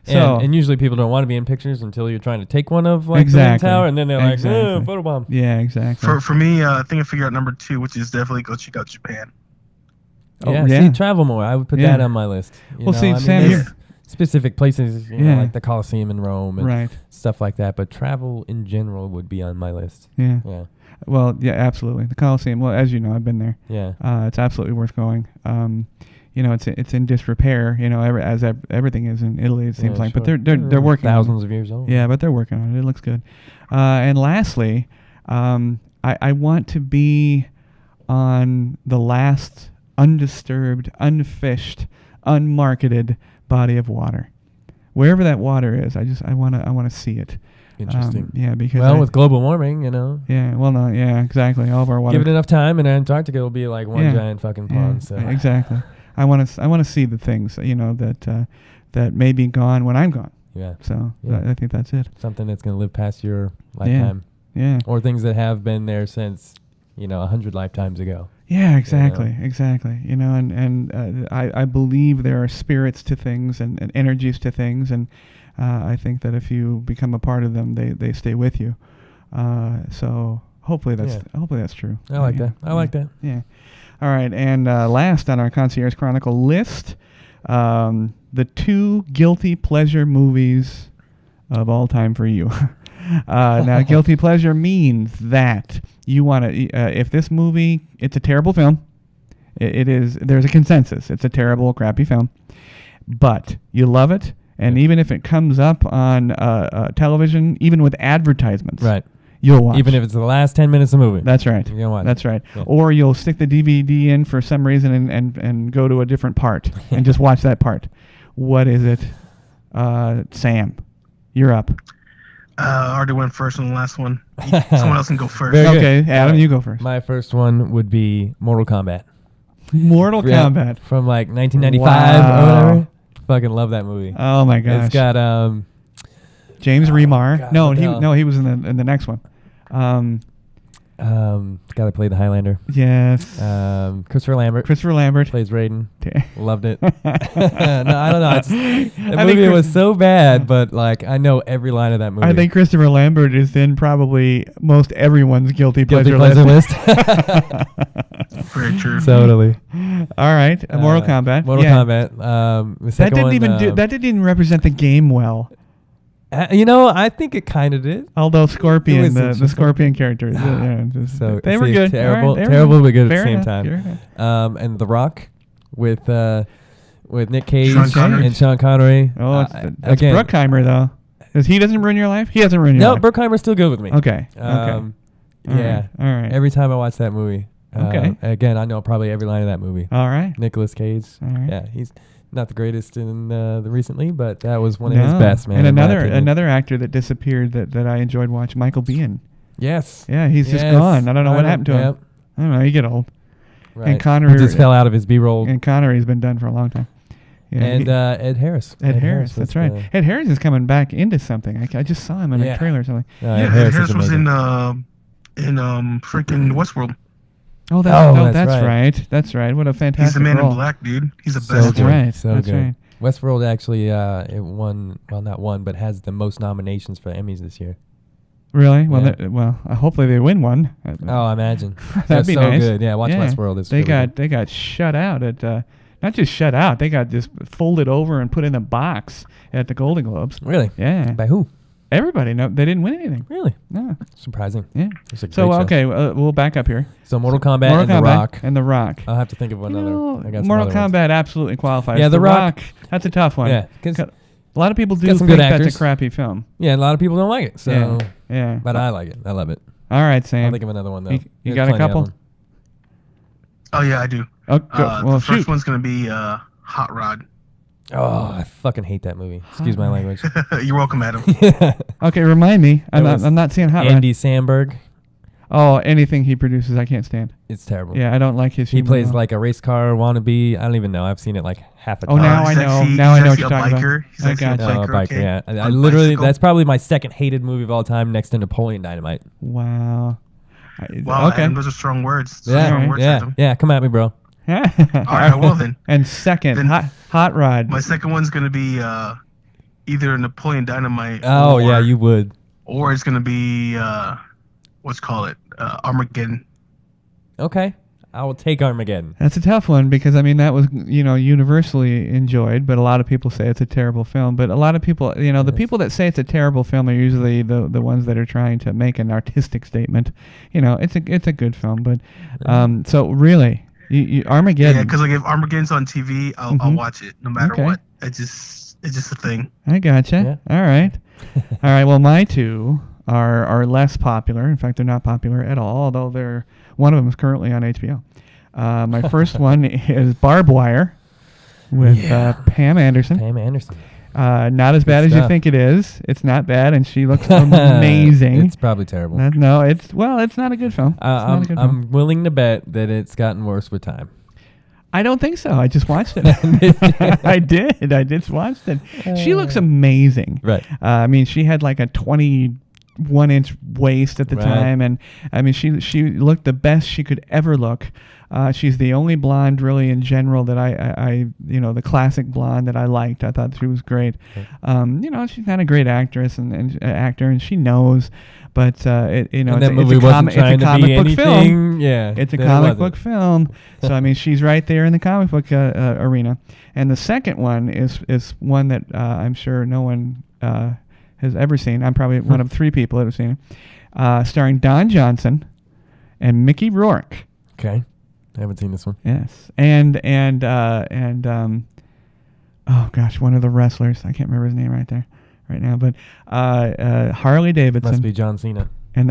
So
and usually people don't want to be in pictures until you're trying to take one of the tower, and then they're like, photobomb.
Yeah, exactly.
For me, I think I figured out number 2, which is definitely go check out Japan.
See, travel more. I would put that on my list.
Sam, here.
Specific places, like the Colosseum in Rome and stuff like that. But travel in general would be on my list.
Yeah. Yeah. Well, yeah, absolutely. The Colosseum. Well, as you know, I've been there.
Yeah.
It's absolutely worth going. It's in disrepair. As everything is in Italy, it seems like.
Sure.
But they're working.
Thousands of years old.
Yeah, but they're working on it. It looks good. And lastly, I want to be on the last undisturbed, unfished, unmarketed body of water, wherever that water is. I want to see it.
Interesting.
Because
with global warming,
Yeah. Well, no. Yeah. Exactly. All of our water.
Give it enough time, and Antarctica will be like one giant fucking pond. So
exactly. I want to see the things that may be gone when I'm gone.
Yeah.
So I think that's it.
Something that's going to live past your lifetime.
Yeah.
Or things that have been there since 100 lifetimes ago.
Yeah, exactly, exactly. And I believe there are spirits to things and energies to things, and I think that if you become a part of them, they stay with you. So hopefully that's true.
I like that. I like that.
Yeah. All right, and last on our Concierge Chronicle list, the 2 guilty pleasure movies of all time for you. Now, guilty pleasure means that you want to, if this movie, it's a terrible film, there's a consensus, it's a terrible, crappy film, but you love it, and even if it comes up on television, even with advertisements, you'll watch.
Even if it's the last 10 minutes of the movie.
That's right.
You're gonna watch.
That's right. Yeah. Or you'll stick the DVD in for some reason and go to a different part and just watch that part. What is it? Sam, you're up.
I already went first on the last one. Someone else can go first.
Okay, Adam, you go first.
My first one would be Mortal Kombat.
Mortal Kombat.
From like 1995 or whatever. Fucking love that movie.
Oh my gosh.
It's got
James Remar.
God,
he was in the next one.
Guy that played the Highlander.
Yes.
Christopher Lambert. Plays Raiden. Loved it. No, I don't know. The movie was so bad, but like I know every line of that movie.
I think Christopher Lambert is in probably most everyone's guilty pleasure list.
Very true.
Totally.
All right. Mortal Kombat.
Mortal Kombat.
That didn't even represent the game well.
I think it kind of did.
Although Scorpion, the
interesting.
Scorpion characters,
So
they were good.
Terrible,
All right,
terrible, but good at
Fair
the same
enough.
time. And The Rock with Nick Cage
Sean Connery.
and Sean Connery.
Oh, that's
again,
Bruckheimer though. He doesn't ruin your life. He hasn't ruined your
No,
life.
Bruckheimer's still good with me.
Okay.
Yeah.
All right.
Every time I watch that movie.
Okay.
Again, I know probably every line of that movie.
All right.
Nicolas Cage.
All right.
Yeah, he's not the greatest in the recently, but that was one of his best, man.
And
in my opinion.
another actor that disappeared that I enjoyed watching, Michael Biehn.
Yes.
Yeah, he's just gone. I don't know what happened to him.
Yep.
I don't know. You get old.
Right.
And Connery
He just fell out of his B-roll.
And Connery's been done for a long time. Yeah,
and Ed Harris.
Ed Harris, that's
was
right. Ed Harris is coming back into something. I just saw him in a trailer or something.
Ed Harris was in freaking Westworld.
Oh, that's right. That's right. What a fantastic
He's the man
role.
in black, dude. He's the
So
best.
That's right.
So
that's
good.
right.
Westworld actually it won, well, not won, but has the most nominations for Emmys this year.
Really? Well,
Yeah.
hopefully they win one.
Oh, I imagine.
That'd be
so
nice.
good. Yeah, watch Westworld. It's
They
really
got
good.
they got shut out at not just shut out. They got just folded over and put in a box at the Golden Globes.
Really?
Yeah.
By who?
Everybody. No, they didn't win anything.
Really?
No.
Surprising.
Yeah.
It's a
So
great show.
okay, we'll back up here.
So Mortal Kombat
Mortal
and
Kombat
The Rock.
and The Rock.
I'll have to think of another. I got some
Mortal
other ones.
Kombat absolutely qualifies.
Yeah, The Rock.
That's a tough one.
Yeah, 'cause
a lot of people do
got some
think
good
that's
actors.
a crappy film.
Yeah, a lot of people don't like it. So,
Yeah.
but I like it. I love it.
All right, Sam.
I'll think of another one though.
You
There's
got a
plenty of
couple?
them.
Oh yeah, I do.
Oh, go. Well,
the first
shoot.
one's gonna be Hot Rod.
Oh, I fucking hate that movie. Excuse my language.
You're welcome, Adam.
Okay, remind me. I'm
was
not seeing Hot
Andy Samberg.
Rod. Oh, anything he produces, I can't stand.
It's terrible.
Yeah, I don't like his.
He
humor
plays
at all.
like a race car wannabe. I don't even know. I've seen it like half a
Oh,
time.
now I
He's
know.
actually-
Now I
he's
know what
actually
you're
a
talking
biker.
about.
He's
I
actually a
gotcha.
Oh, a biker,
okay.
yeah. I
On
literally,
bicycle.
that's probably my second hated movie of all time, next to Napoleon Dynamite.
Wow.
Wow,
Okay.
Adam, those are strong words.
Yeah,
Strong words,
yeah,
Adam.
yeah. Come at me, bro.
All right, well then.
And second,
Then-
Hot Rod.
My second one's gonna be either Napoleon Dynamite.
Oh
or,
yeah, you would.
Or it's gonna be Armageddon.
Okay, I will take Armageddon.
That's a tough one because I mean that was universally enjoyed, but a lot of people say it's a terrible film. But a lot of people, the people that say it's a terrible film are usually the ones that are trying to make an artistic statement. It's a good film, but so really, Armageddon.
Yeah, because like if Armageddon's on TV, I'll watch it no matter
Okay.
what. It's just a thing.
I gotcha.
Yeah.
All right. All right. Well, my two are less popular. In fact, they're not popular at all, although one of them is currently on HBO. My first one is Barbed Wire with Pam Anderson.
Pam Anderson.
Not as bad as you
stuff.
think it is. It's not bad, and she looks amazing.
It's probably terrible.
No, it's not a good film. It's not a good film.
I'm willing to bet that it's gotten worse with time.
I don't think so. I just watched it. I did. I just watched it. She looks amazing.
Right.
I mean, she had like a 21-inch waist at the
Right.
time, and I mean, she looked the best she could ever look. She's the only blonde, really, in general that I the classic blonde that I liked. I thought she was great. She's not a great actress and actor, and she knows. But
And that
it's
movie wasn't trying to be
book film.
anything. Yeah,
It's a
that it
comic
wasn't.
book film, so I mean she's right there in the comic book arena. And the second one is one that I'm sure no one has ever seen. I'm probably one of 3 people that have seen it, starring Don Johnson and Mickey Rourke.
Okay, I haven't seen this one.
Yes, and oh gosh, one of the wrestlers. I can't remember his name right now, but Harley Davidson.
Must be John Cena.
And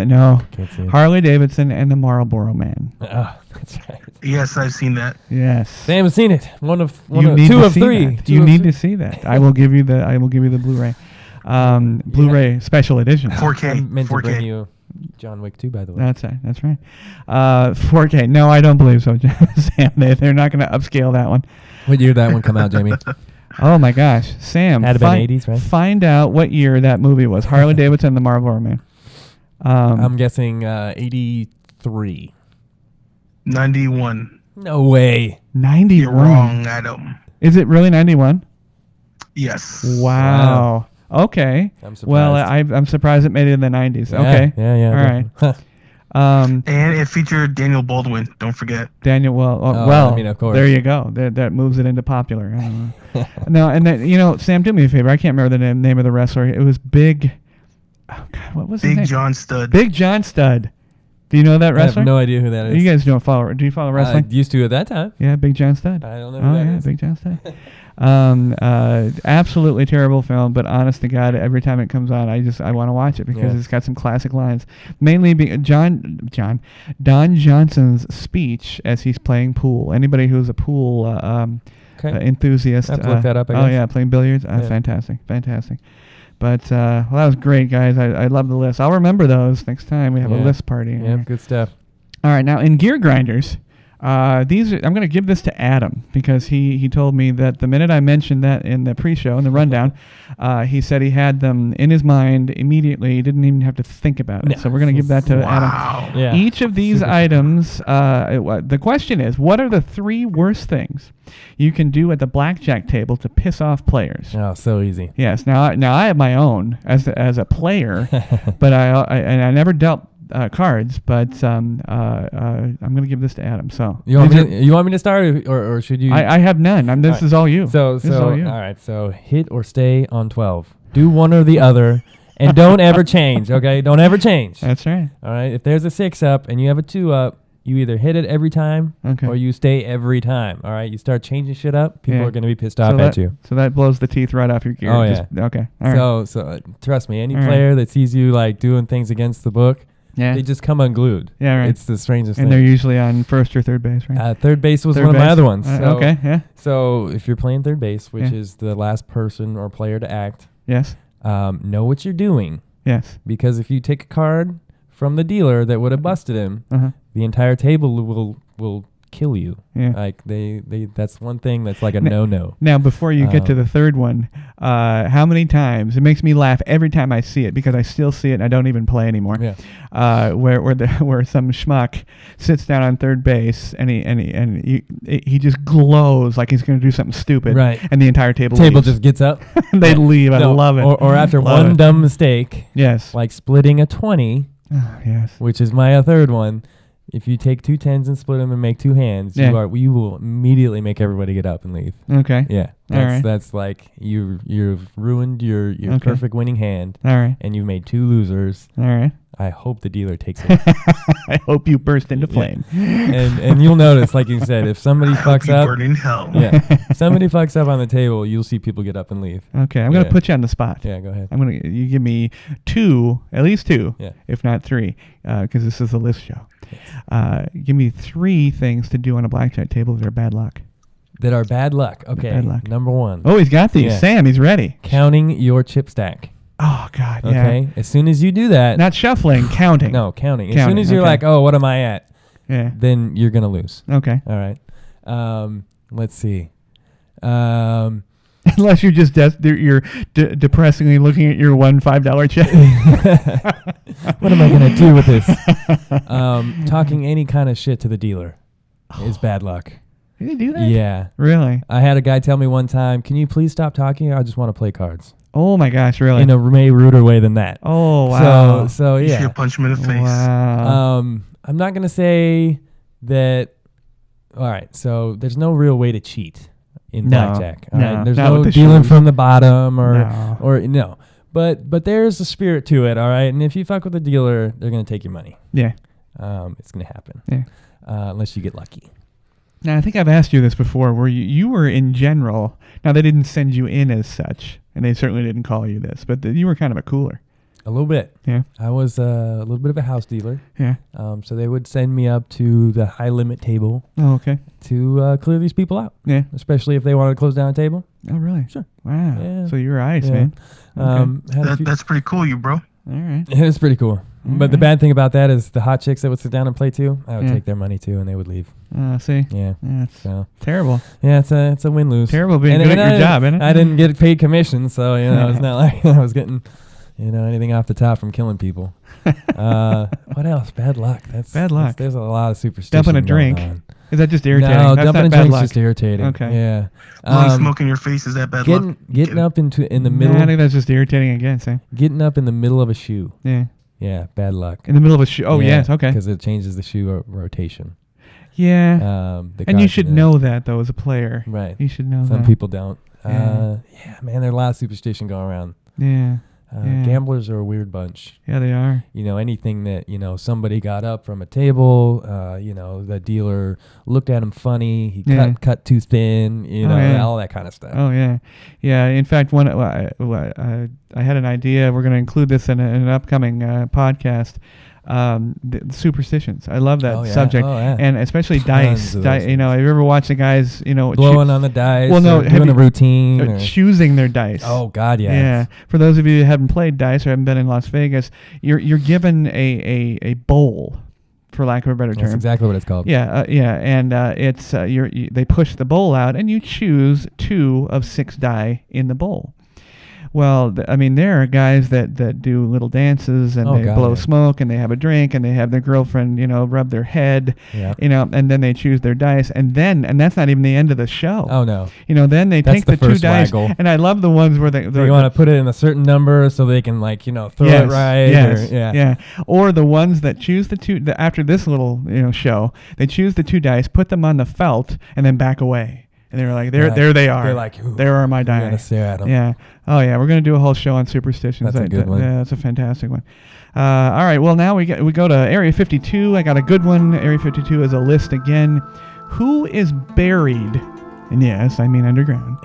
Can't see it.
Harley Davidson and the Marlboro Man.
Oh, that's right.
Yes, I've seen that.
Yes.
They haven't seen it. One of
You need
two
to
of
see
3.
that. You need to see that. I will give you the Blu-ray. Blu-ray special edition.
4K.
I meant to
4K.
bring you John Wick 2, by the way.
That's right. 4K. No, I don't believe so, Sam. They're not going to upscale that one.
What year did that one come out, Jamie?
Oh my gosh, Sam.
Had to been 80s, right?
Find out what year that movie was. Harley Davidson and the Marlboro Man.
I'm guessing 83.
91.
No way.
91.
You're wrong, Adam.
Is it really 91?
Yes.
Wow. Okay.
I'm surprised.
Well, I'm surprised it made it in the 90s.
Yeah,
Okay.
Yeah.
All right.
And it featured Daniel Baldwin. Don't forget.
Daniel. Well,
I mean, of course.
There you go. That moves it into popular. I don't know. No, and then Sam, do me a favor. I can't remember the name of the wrestler. It was Big. Oh God, what was his name?
Big John Studd.
Big John Studd. Do you know that wrestler?
I have no idea who that is.
You guys don't follow. Do you follow wrestling?
I used to at that time.
Yeah, Big John Studd.
I don't know who that is.
Big John Studd. Absolutely terrible film, but honest to God, every time it comes on, I want to watch it because it's got some classic lines. Mainly Don Johnson's speech as he's playing pool. Anybody who's a pool enthusiast,
I have to look that up. I guess.
Oh yeah, playing billiards. Fantastic. But that was great, guys. I love the list. I'll remember those next time we have a list party.
Yeah, good stuff.
All right, now in Gear Grinders, I'm going to give this to Adam because he told me that the minute I mentioned that in the pre-show, in the rundown, he said he had them in his mind immediately. He didn't even have to think about it. No. So we're going to give that to Adam.
Yeah.
Each of these items, the question is, what are the 3 worst things you can do at the blackjack table to piss off players?
Oh, so easy.
Yes. Now I have my own as a player, but I never dealt cards, but I'm going to give this to Adam. So
you want me to start, or should you?
I have none. This is all you.
So
all you.
All right. So hit or stay on 12. Do one or the other, and don't ever change. Okay, don't ever change.
That's right.
All right. If there's a 6 up and you have a 2 up, you either hit it every time or you stay every time. All right. You start changing shit up, people are going to be pissed off at you.
So that blows the teeth right off your gear.
Oh yeah.
Okay. All right.
So trust me, any player that sees you like doing things against the book.
Yeah.
They just come unglued.
Yeah, right.
It's the strangest thing.
And they're usually on first or third base, right?
Third base was one of my other ones.
Okay, yeah.
So if you're playing third base, which is the last person or player to act,
yes,
know what you're doing.
Yes.
Because if you take a card from the dealer that would have busted him, the entire table will kill you.
Yeah.
Like they that's one thing that's like a no-no.
Now, before you get to the third one, how many times, it makes me laugh every time I see it because I still see it and I don't even play anymore.
Yeah.
Where some schmuck sits down on third base and he just glows like he's going to do something stupid.
Right.
And the entire table
just gets up.
They leave. I love it.
Or after one dumb mistake.
Yes.
Like splitting a 20.
Yes.
Which is my third one. If you take 2 10s and split them and make 2 hands, you will immediately make everybody get up and leave.
Okay.
Yeah. That's like you've ruined your perfect winning hand.
All right.
And you've made 2 losers.
All right.
I hope the dealer takes it.
I hope you burst into flame.
And you'll notice, like you said, if somebody fucks up,
burn in hell.
Yeah. If somebody fucks up on the table, you'll see people get up and leave.
Okay, I'm gonna put you on the spot.
Yeah, go ahead.
You give me 2, at least 2, if not 3, because this is a list show. Yes. Give me 3 things to do on a blackjack table that are bad luck.
That are bad luck. Okay.
Bad luck.
Number 1.
Oh, he's got these. Yeah. Sam, he's ready.
Counting your chip stack.
Oh, God,
okay. As soon as you do that.
Not shuffling, counting.
No, counting. As soon as you're like, oh, what am I at?
Yeah.
Then you're going to lose.
Okay.
All right. Let's see.
Unless you're just you're depressingly looking at your $5 check.
What am I going to do with this? Talking any kind of shit to the dealer is bad luck.
Did he do that?
Yeah.
Really?
I had a guy tell me one time, can you please stop talking? I just want to play cards.
Oh, my gosh, really?
In a way ruder way than that.
Oh, wow.
So yeah.
You should punch him in the face.
Wow.
I'm not going to say that. All right. So there's no real way to cheat in blackjack. All right? There's no dealing from the bottom or no. But there's a spirit to it. All right. And if you fuck with a dealer, they're going to take your money.
Yeah.
It's going to happen.
Yeah.
Unless you get lucky.
Now, I think I've asked you this before, where you were in general. Now, they didn't send you in as such, and they certainly didn't call you this, but you were kind of a cooler.
A little bit.
Yeah.
I was a little bit of a house dealer.
Yeah.
So they would send me up to the high limit table.
Oh, okay.
To clear these people out.
Yeah.
Especially if they wanted to close down a table.
Oh, really?
Sure.
Wow.
Yeah.
So you're ice, man.
Okay. That's pretty cool, you bro.
All right.
It is pretty cool. But the bad thing about that is the hot chicks that would sit down and play too, I would take their money too, and they would leave.
See?
Yeah.
That's terrible.
Yeah, it's a win-lose.
Terrible being good at your job, isn't it?
I didn't get paid commission, so, it's not like I was getting, anything off the top from killing people. What else? Bad luck. That's bad luck. There's a lot of superstition.
Dumping a drink. Is that just irritating?
No,
that's
dumping
not
a drink's
luck.
just irritating.
Okay.
Yeah.
Blowing smoke in your face, is that bad luck?
Getting up in the middle.
I think that's just irritating again, Sam.
Getting up in the middle of a shoe.
Yeah.
Yeah, bad luck.
In the middle of a shoe. Oh, yes, okay.
Because it changes the shoe rotation.
Yeah. And you should know that, though, as a player.
Right.
You should know that.
Some people don't.
Yeah.
Man, there's a lot of superstition going around.
Yeah.
Gamblers are a weird bunch.
Yeah, they are.
Anything that, somebody got up from a table, the dealer looked at him funny, he cut too thin, all that kind of stuff.
Oh, yeah. Yeah, in fact, I had an idea. We're going to include this in an upcoming podcast. The superstitions. I love that subject, and especially dice. Have you ever watched the guys,
blowing on the dice?
Well, no,
doing a routine,
choosing their dice.
Oh God, yeah.
Yeah. For those of you who haven't played dice or haven't been in Las Vegas, you're given a bowl, for lack of a better term.
That's exactly what it's called.
Yeah, and it's they push the bowl out, and you choose 2 of 6 die in the bowl. Well, there are guys that do little dances and they blow smoke and they have a drink and they have their girlfriend, rub their head, and then they choose their dice and that's not even the end of the show.
Oh no.
Then they take the 2 dice, and I love the ones where they
want to put it in a certain number so they can throw it right.
Yes, or the ones that choose the 2 after this little show, they choose the 2 dice, put them on the felt, and then back away. And they were like, there they are.
They're like,
there are my dice.
You're gonna stare at them.
Yeah. Oh yeah, we're gonna do a whole show on superstitions.
That's a good one.
Yeah, that's a fantastic one. All right. Well, now we go to Area 52. I got a good one. Area 52 is a list again. Who is buried? And yes, I mean underground.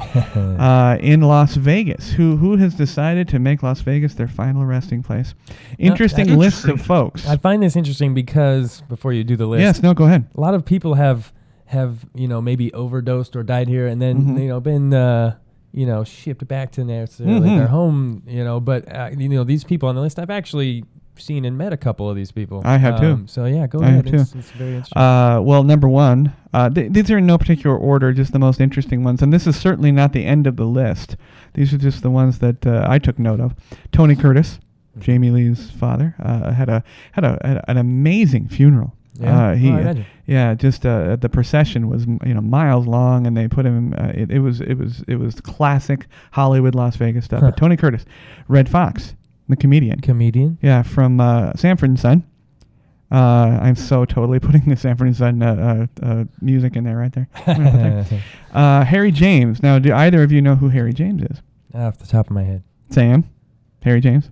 In Las Vegas. Who has decided to make Las Vegas their final resting place? Interesting list of folks.
I find this interesting because before you do the list.
Yes. No. Go ahead.
A lot of people have maybe overdosed or died here and then been shipped back to their home, but these people on the list I've actually seen and met a couple of these people.
I have too.
So yeah, go ahead. It's very interesting.
Well, number one, these are in no particular order, just the most interesting ones, and this is certainly not the end of the list. These are just the ones that I took note of. Tony Curtis, Jamey Lee's father, had an amazing funeral.
Yeah,
the procession was miles long, and they put him. It was classic Hollywood Las Vegas stuff. But Tony Curtis, Red Fox, the comedian, yeah, from Sanford and Son. I'm so totally putting the Sanford and Son music in there right there. Harry James. Now, do either of you know who Harry James is?
Off the top of my head,
Sam, Harry James.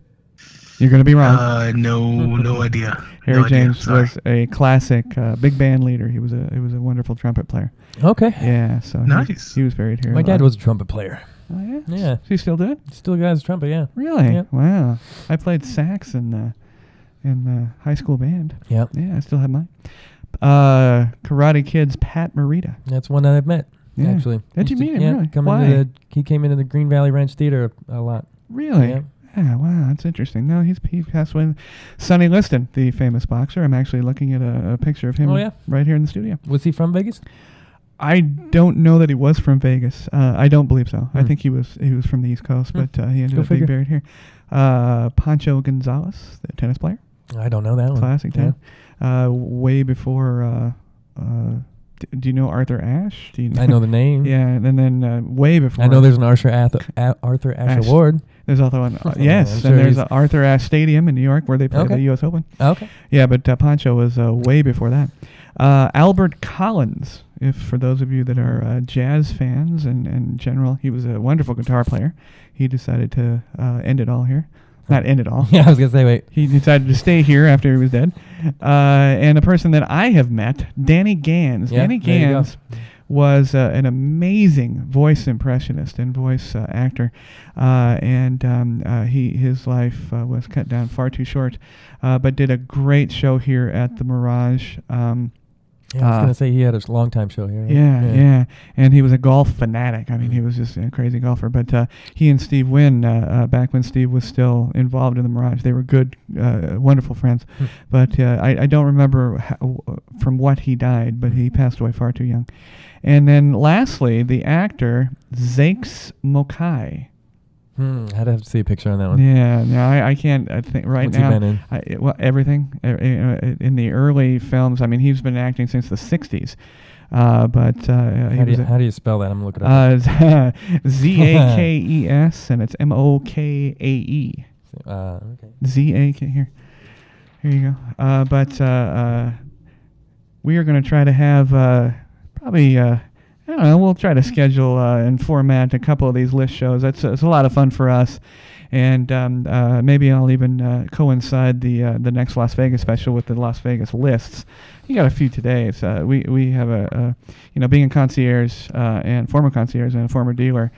You're going to be wrong.
No idea.
Harry James was a classic big band leader. He was a wonderful trumpet player.
Okay.
Yeah. So
nice.
He was buried here.
My dad was a trumpet player.
Oh yeah.
Yeah.
So you still do it?
Still got his trumpet. Yeah.
Really?
Yep.
Wow. I played sax in the high school band.
Yep.
Yeah. I still have mine. Karate Kid's Pat Morita.
That's one that I've met.
Yeah.
Actually.
Did you meet him?
Yeah.
Really?
Why? He came into the Green Valley Ranch Theater a lot.
Really?
Yeah.
Yeah, wow, that's interesting. No, he passed away. Sonny Liston, the famous boxer. I'm actually looking at a picture of him right here in the studio.
Was he from Vegas?
I don't know that he was from Vegas. I don't believe so. I think he was from the East Coast, but he ended up being buried here. Pancho Gonzalez, the tennis player.
I don't know that one.
Classic tennis. Way before... do you know Arthur Ashe?
I know the name.
Yeah, and then way before...
I know there's an Arthur Ashe Award.
There's also an yes, and there's an Arthur Ashe Stadium in New York where they play the U.S. Open.
Okay.
Yeah, but Pancho was way before that. Albert Collins, for those of you that are jazz fans and in general, he was a wonderful guitar player. He decided to end it all here. Not end it all.
Yeah, I was going to say, wait.
He decided to stay here after he was dead. And a person that I have met, Danny Gans.
Yeah,
Danny Gans was an amazing voice impressionist and voice actor. His life was cut down far too short, but did a great show here at the Mirage.
I was going to say he had a long-time show here. Right?
Yeah. And he was a golf fanatic. I mean, he was just a crazy golfer. But he and Steve Wynn, back when Steve was still involved in the Mirage, they were good, wonderful friends. But I don't remember from what he died, but he passed away far too young. And then lastly, the actor, Zakes Mokai.
I'd have to see a picture on that one.
Yeah, no, I can't. I think right
What's
now,
he been in?
Everything in the early films. I mean, he's been acting since the '60s. How
do you spell that? I'm looking it up.
Zakes, and it's Mokae.
Okay.
Zak here. Here you go. But we are going to try to have probably, I don't know, we'll try to schedule and format a couple of these list shows. It's a lot of fun for us. And maybe I'll even coincide the next Las Vegas special with the Las Vegas lists. You got a few today. So we have being a concierge and former concierge and a former dealer,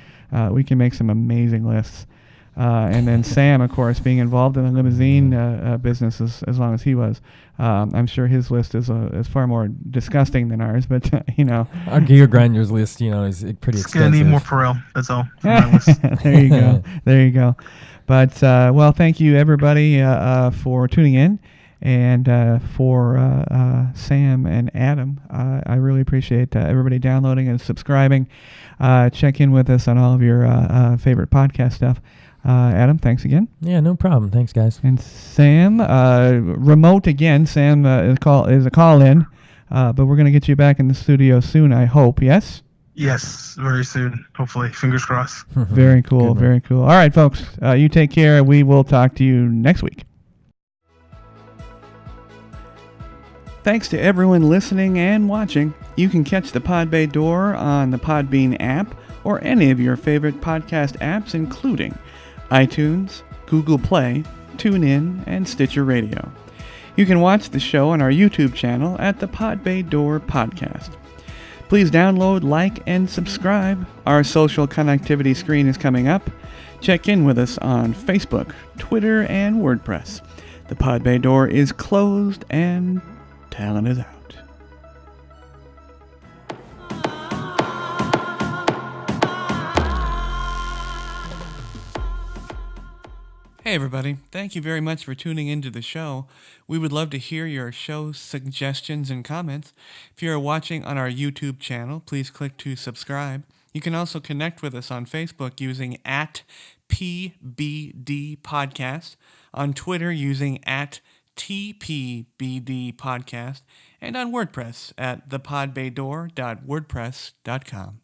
we can make some amazing lists. And then Sam, of course, being involved in the limousine business as long as he was, I'm sure his list is far more disgusting than ours. But
our gear grinders list, is pretty extensive.
It's gonna need more Pharrell. That's all.
There you go. There you go. But well, thank you everybody for tuning in, and for Sam and Adam, I really appreciate everybody downloading and subscribing. Check in with us on all of your favorite podcast stuff. Adam, thanks again.
Yeah, no problem. Thanks, guys.
And Sam, remote again. Sam is a call-in, but we're going to get you back in the studio soon, I hope. Yes?
Yes, very soon. Hopefully. Fingers crossed.
Very cool. Very cool. All right, folks. You take care. We will talk to you next week. Thanks to everyone listening and watching. You can catch the Pod Bay Door on the Podbean app or any of your favorite podcast apps, including iTunes, Google Play, TuneIn, and Stitcher Radio. You can watch the show on our YouTube channel at the Pod Bay Door Podcast. Please download, like, and subscribe. Our social connectivity screen is coming up. Check in with us on Facebook, Twitter, and WordPress. The Pod Bay Door is closed and talent is out. Hey everybody, thank you very much for tuning into the show. We would love to hear your show suggestions and comments. If you are watching on our YouTube channel, please click to subscribe. You can also connect with us on Facebook using @PBD Podcast, on Twitter using @TPBD Podcast, and on WordPress at thepodbaydoor.wordpress.com.